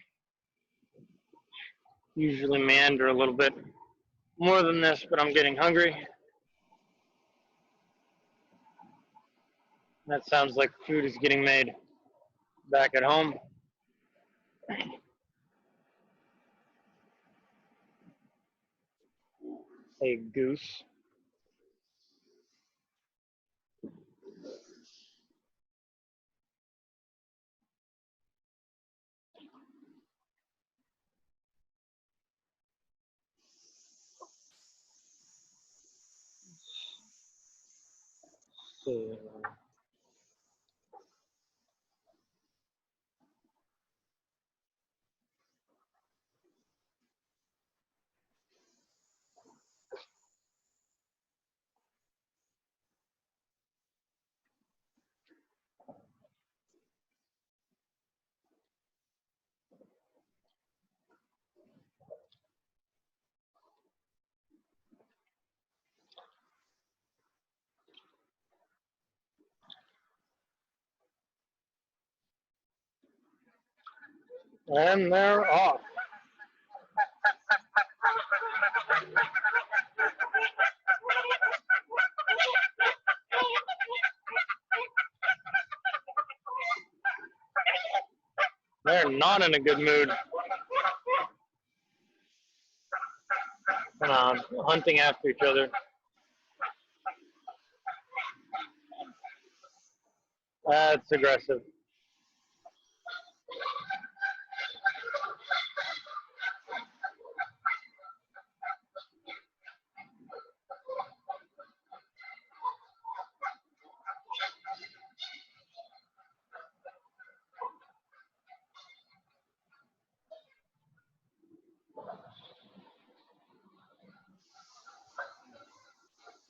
Usually meander a little bit more than this, but I'm getting hungry. That sounds like food is getting made back at home. A goose. So, And they're off. They're not in a good mood. Hunting after each other. That's aggressive.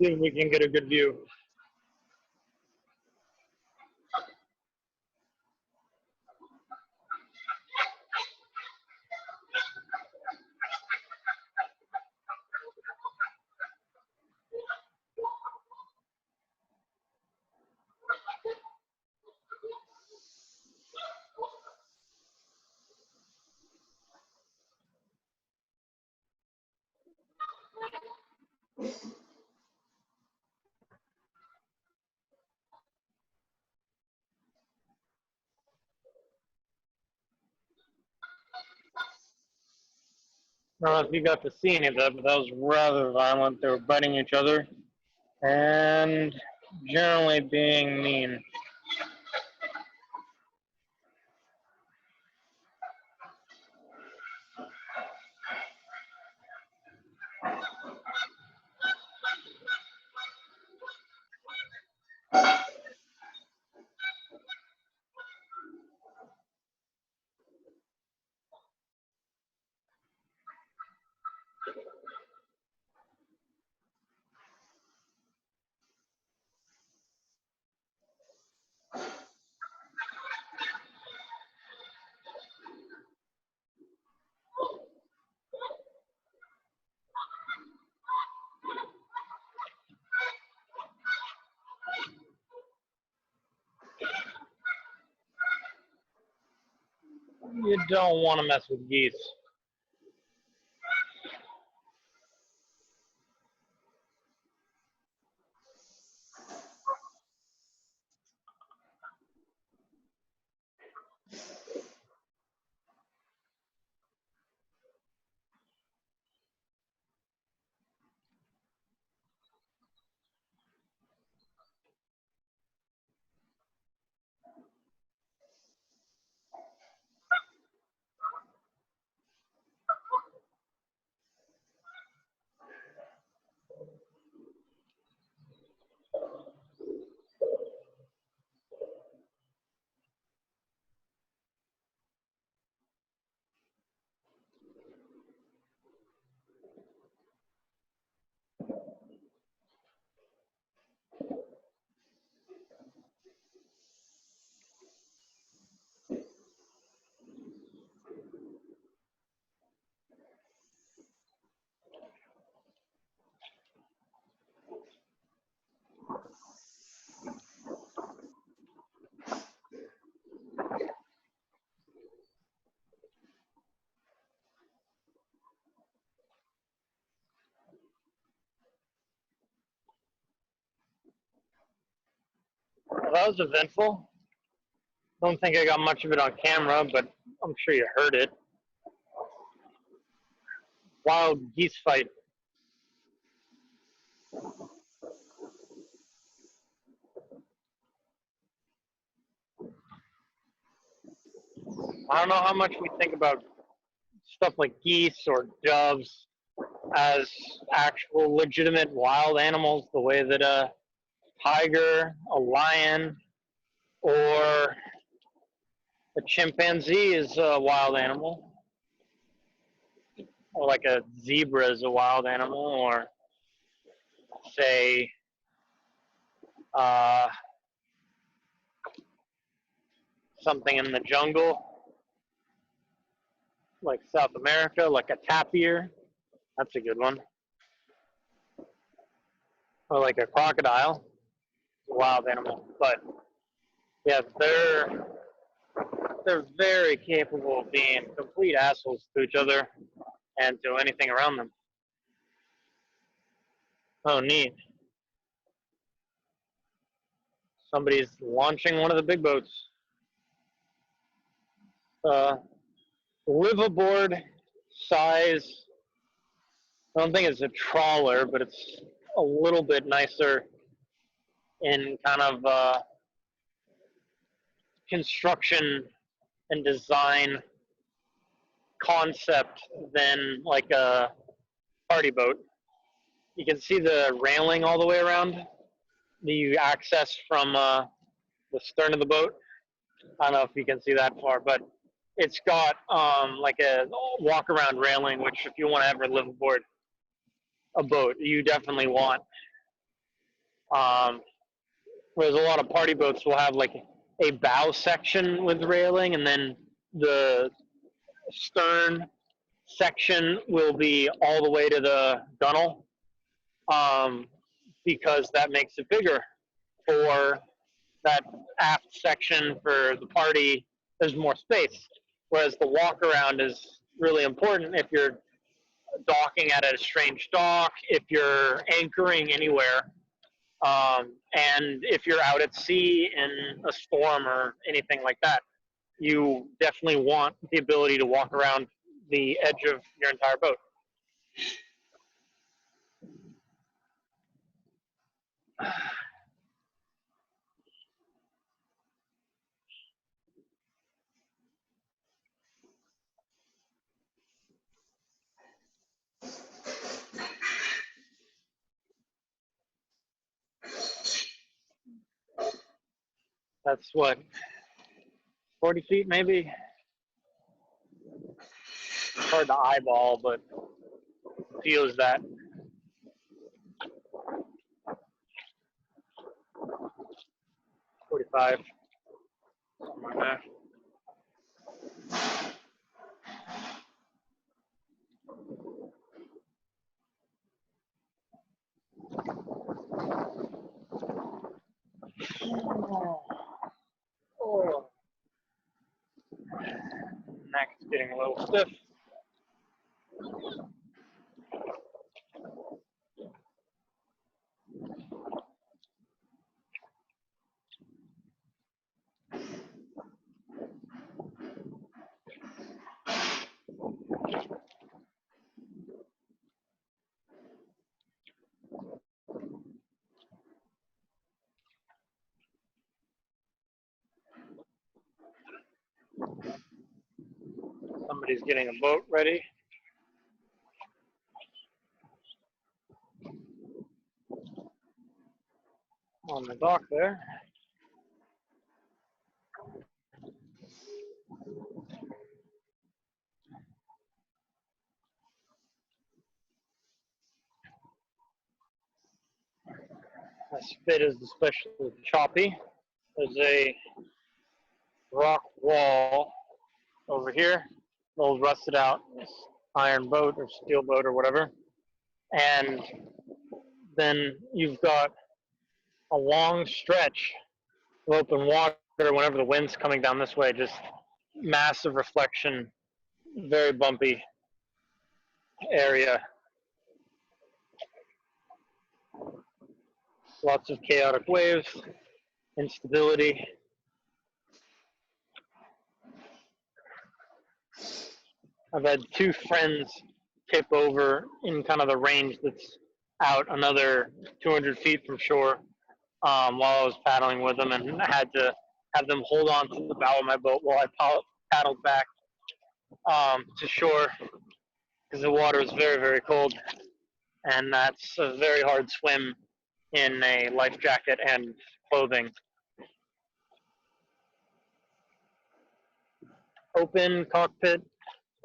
See if we can get a good view. I don't know if you got to see any of that, but that was rather violent. They were biting each other and generally being mean. You don't want to mess with geese. Well, that was eventful. Don't think I got much of it on camera, but I'm sure you heard it. Wild geese fight. I don't know how much we think about stuff like geese or doves as actual legitimate wild animals, the way that a tiger, a lion, or a chimpanzee is a wild animal, or like a zebra is a wild animal, or say uh, something in the jungle, like South America, like a tapir. That's a good one. Or like a crocodile, a wild animal. But yeah, they're they're very capable of being complete assholes to each other and to anything around them. Oh, neat. Somebody's launching one of the big boats. Liveaboard size. I don't think it's a trawler, but it's a little bit nicer in kind of construction and design concept than like a party boat. You can see the railing all the way around that you access from the stern of the boat. I don't know if you can see that far, but it's got like a walk around railing, which if you want to ever live aboard a boat, you definitely want. Whereas a lot of party boats will have like a bow section with railing, and then the stern section will be all the way to the gunnel, because that makes it bigger for that aft section for the party. There's more space, whereas the walk around is really important if you're docking at a strange dock, if you're anchoring anywhere, and if you're out at sea in a storm or anything like that. You definitely want the ability to walk around the edge of your entire boat. That's what, 40 feet maybe? It's hard to eyeball, but feels that. 45, something like that. Oh. Neck's getting a little stiff. Somebody's getting a boat ready. On the dock there. This bit is especially choppy. There's a rock wall over here, old rusted out iron boat or steel boat or whatever. And then you've got a long stretch of open water whenever the wind's coming down this way, just massive reflection, very bumpy area. Lots of chaotic waves, instability. I've had two friends tip over in kind of the range that's out another 200 feet from shore, while I was paddling with them, and I had to have them hold on to the bow of my boat while I paddled back to shore, because the water was very, very cold, and that's a very hard swim in a life jacket and clothing. Open cockpit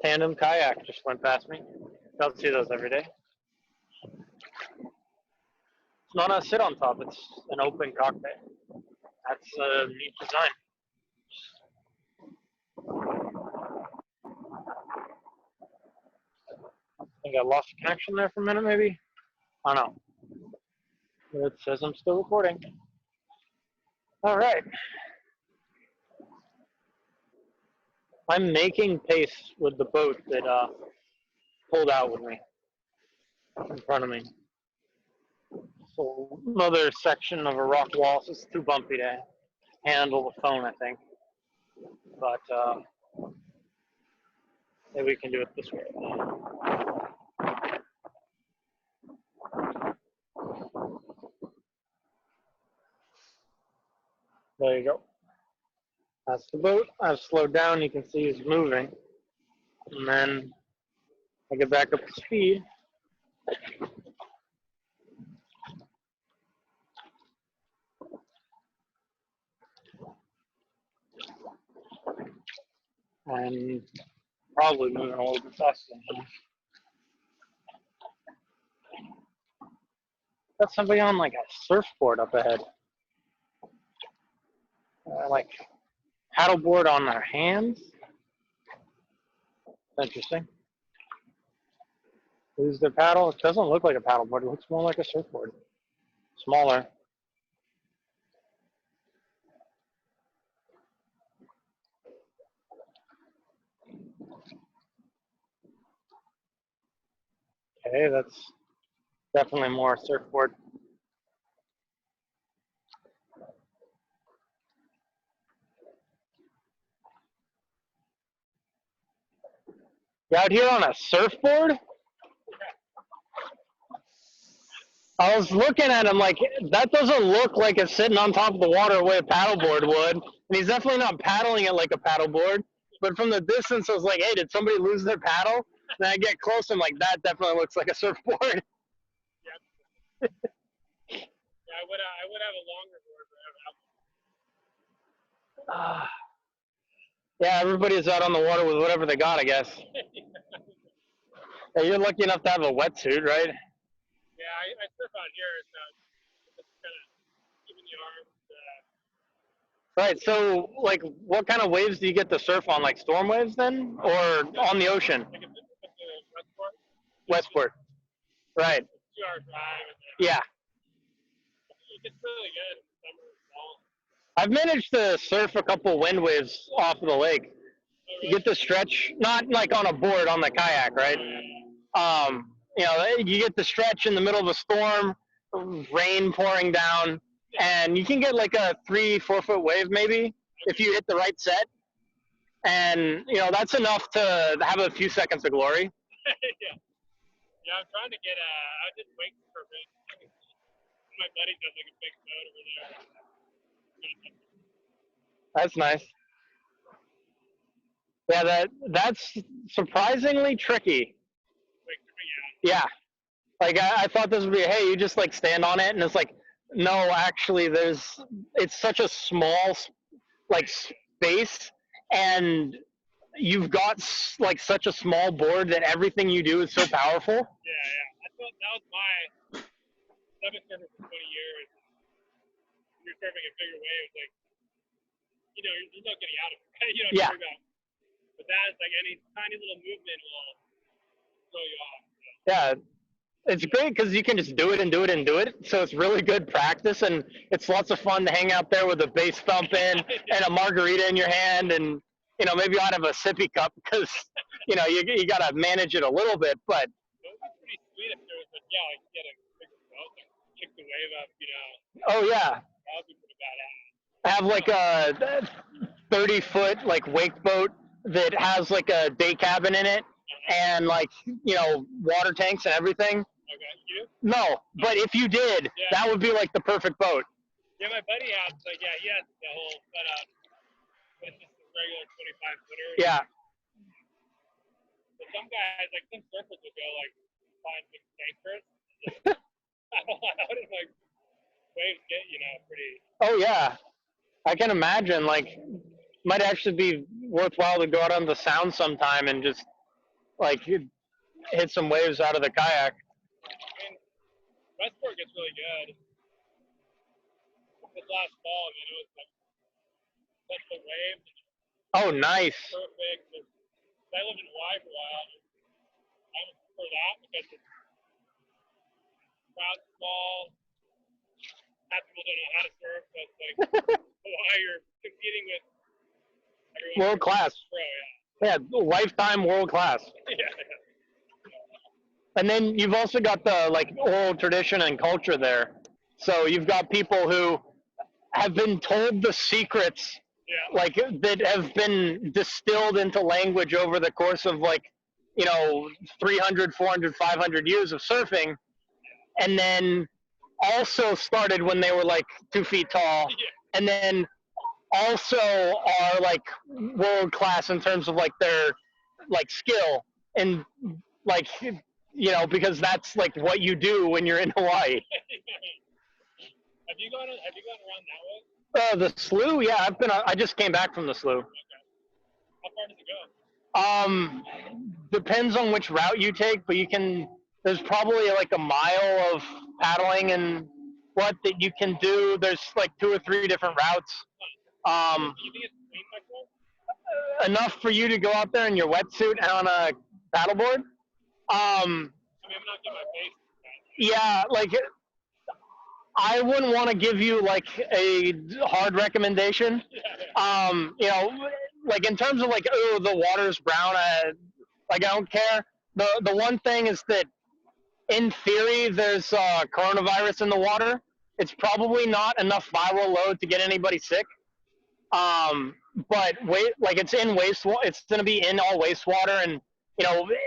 tandem kayak just went past me. Don't see those every day. It's not a sit on top, it's an open cockpit. That's a neat design. I think I lost connection there for a minute, maybe? I don't know. It says I'm still recording. All right. I'm making pace with the boat that pulled out with me in front of me. So another section of a rock wall, so it's too bumpy to handle the phone, I think. But maybe we can do it this way. There you go. That's the boat. I've slowed down. You can see he's moving. And then I get back up to speed. And probably moving a little bit faster. Got somebody on like a surfboard up ahead. Like paddleboard on their hands. Interesting. Use their paddle. It doesn't look like a paddleboard. It looks more like a surfboard. Smaller. Okay, that's definitely more a surfboard. You out here on a surfboard? I was looking at him like, that doesn't look like it's sitting on top of the water the way a paddleboard would. And he's definitely not paddling it like a paddleboard. But from the distance, I was like, hey, did somebody lose their paddle? And I get close, I'm like, that definitely looks like a surfboard. Yeah, I would have a longer board, but I don't have Yeah, everybody's out on the water with whatever they got, I guess. Yeah, you're lucky enough to have a wetsuit, right? Yeah, I surf out here, so it's kind of keeping the arms. Right, so, like, what kind of waves do you get to surf on? Like storm waves then? Or on the ocean? Like it's the Westport. Westport. Right. It's a 2-hour drive, and Yeah. it gets really good in the summer and fall. I've managed to surf a couple wind waves off of the lake. Oh, You really? get to stretch, not like on a board on the kayak, right? You know, you get to stretch in the middle of a storm, rain pouring down, and you can get like a 3-4 foot wave maybe if you hit the right set. And, you know, that's enough to have a few seconds of glory. Yeah. Yeah, I'm trying to get I did wake for a bit. My buddy does like a big boat over there. That's nice. Yeah, that's surprisingly tricky. Wake for me, Yeah. Like I thought this would be, hey, you just like stand on it, and it's like, no, actually, it's such a small like space, and you've got like such a small board that everything you do is so powerful. Yeah. I thought that was my. I've been surfing for 20 years. You're surfing a bigger wave, like there's no getting out of it. Right? You know what Yeah. I'm talking about. But that's like any tiny little movement will throw you off. So. Yeah. It's great because you can just do it and do it and do it. So it's really good practice, and it's lots of fun to hang out there with a bass thumping and a margarita in your hand, and maybe you ought to have a sippy cup because you got to manage it a little bit. But It would be pretty sweet if there was like get a bigger boat and kick the wave up. oh yeah, That would be pretty badass. have like a 30-foot like wake boat that has like a day cabin in it and like water tanks and everything. Okay, you? No, but if you did, that would be like the perfect boat. Yeah, my buddy has he has the whole setup. But it's just a regular 25 footer. Yeah. But some guys, like some surfers would go like find big tankers. How did like waves get pretty? Oh yeah, I can imagine. Like, might actually be worthwhile to go out on the sound sometime and just like hit some waves out of the kayak. I mean, Westport gets really good. This last fall, it was like such the waves. Oh, nice. Perfect. I lived in Hawaii for a while. I would prefer that because it's crowd small. Half people don't know how to surf, so it's like Hawaii, you're competing with World class. Pro, Yeah, lifetime world class. yeah. And then you've also got the like oral tradition and culture there. So you've got people who have been told the secrets Yeah. like that have been distilled into language over the course of like, 300, 400, 500 years of surfing. And then also started when they were like 2 feet tall. And then also are like world class in terms of like their like skill and like because that's like what you do when you're in Hawaii. Have you gone around that way? The slough, yeah, I just came back from the slough. Okay. How far does it go? Depends on which route you take, but there's probably like a mile of paddling and what that you can do. There's like 2 or 3 different routes. Do you think it's clean by cold? Enough for you to go out there in your wetsuit and on a paddleboard. I mean, I'm not getting my face. Yeah, like I wouldn't want to give you like a hard recommendation. Like in terms of like, oh, the water's brown. I don't care. The one thing is that in theory there's coronavirus in the water. It's probably not enough viral load to get anybody sick. But like it's in wastewater. It's going to be in all wastewater, and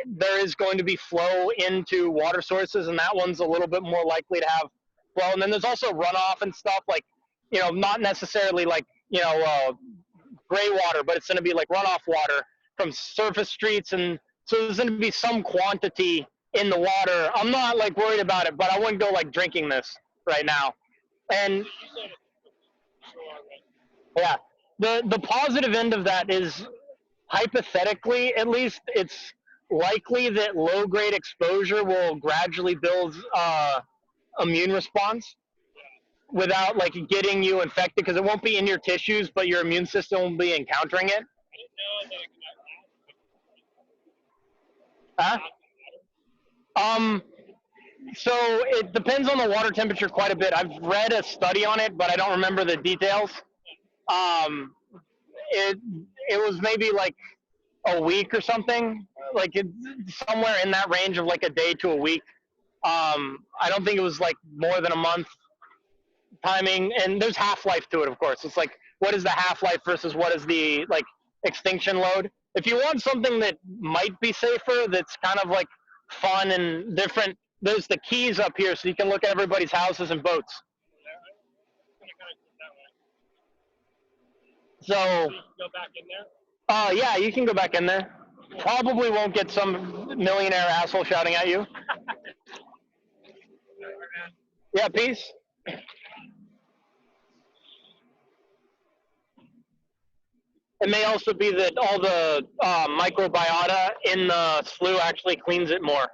there is going to be flow into water sources, and that one's a little bit more likely to have flow. And then there's also runoff and stuff like, not necessarily like gray water, but it's going to be like runoff water from surface streets, and so there's going to be some quantity in the water. I'm not like worried about it, but I wouldn't go like drinking this right now. And yeah, the positive end of that is, hypothetically at least, it's likely that low grade exposure will gradually build immune response without like getting you infected, because it won't be in your tissues, but your immune system will be encountering it. Huh? So it depends on the water temperature quite a bit. I've read a study on it, but I don't remember the details. It was maybe like a week or something, like somewhere in that range of like a day to a week. I don't think it was like more than a month timing, and there's half-life to it, of course. It's like, what is the half-life versus what is the like extinction load? If you want something that might be safer, that's kind of like fun and different, there's the keys up here, so you can look at everybody's houses and boats. So Go back in there? yeah, you can go back in there. Probably won't get some millionaire asshole shouting at you. Yeah, peace. It may also be that all the microbiota in the slough actually cleans it more.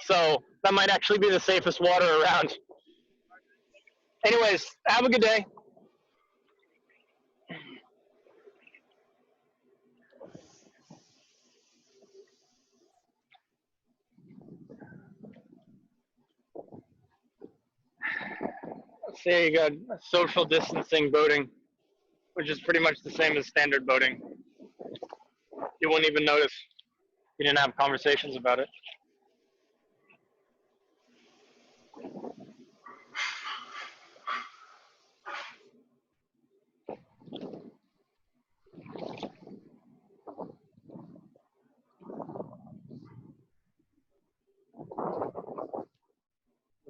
So that might actually be the safest water around. Anyways, have a good day. So there you go, social distancing boating, which is pretty much the same as standard boating. You wouldn't even notice. You didn't have conversations about it.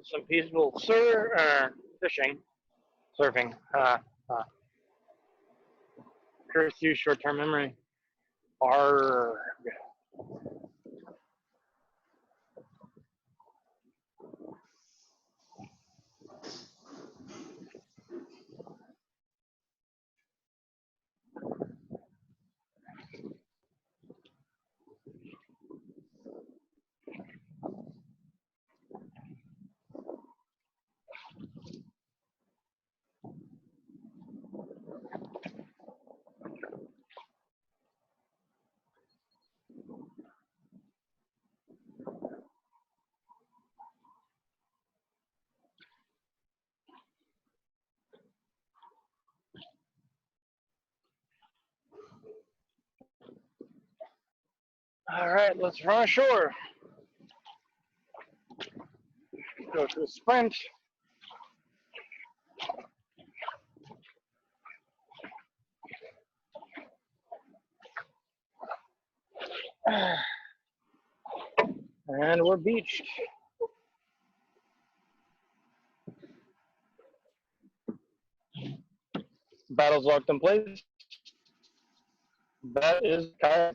Some peaceful fishing, surfing. Curse you, short-term memory. Arrgh. All right, let's run ashore. Go to a sprint. And we're beached. Battle's locked in place. That is kayak.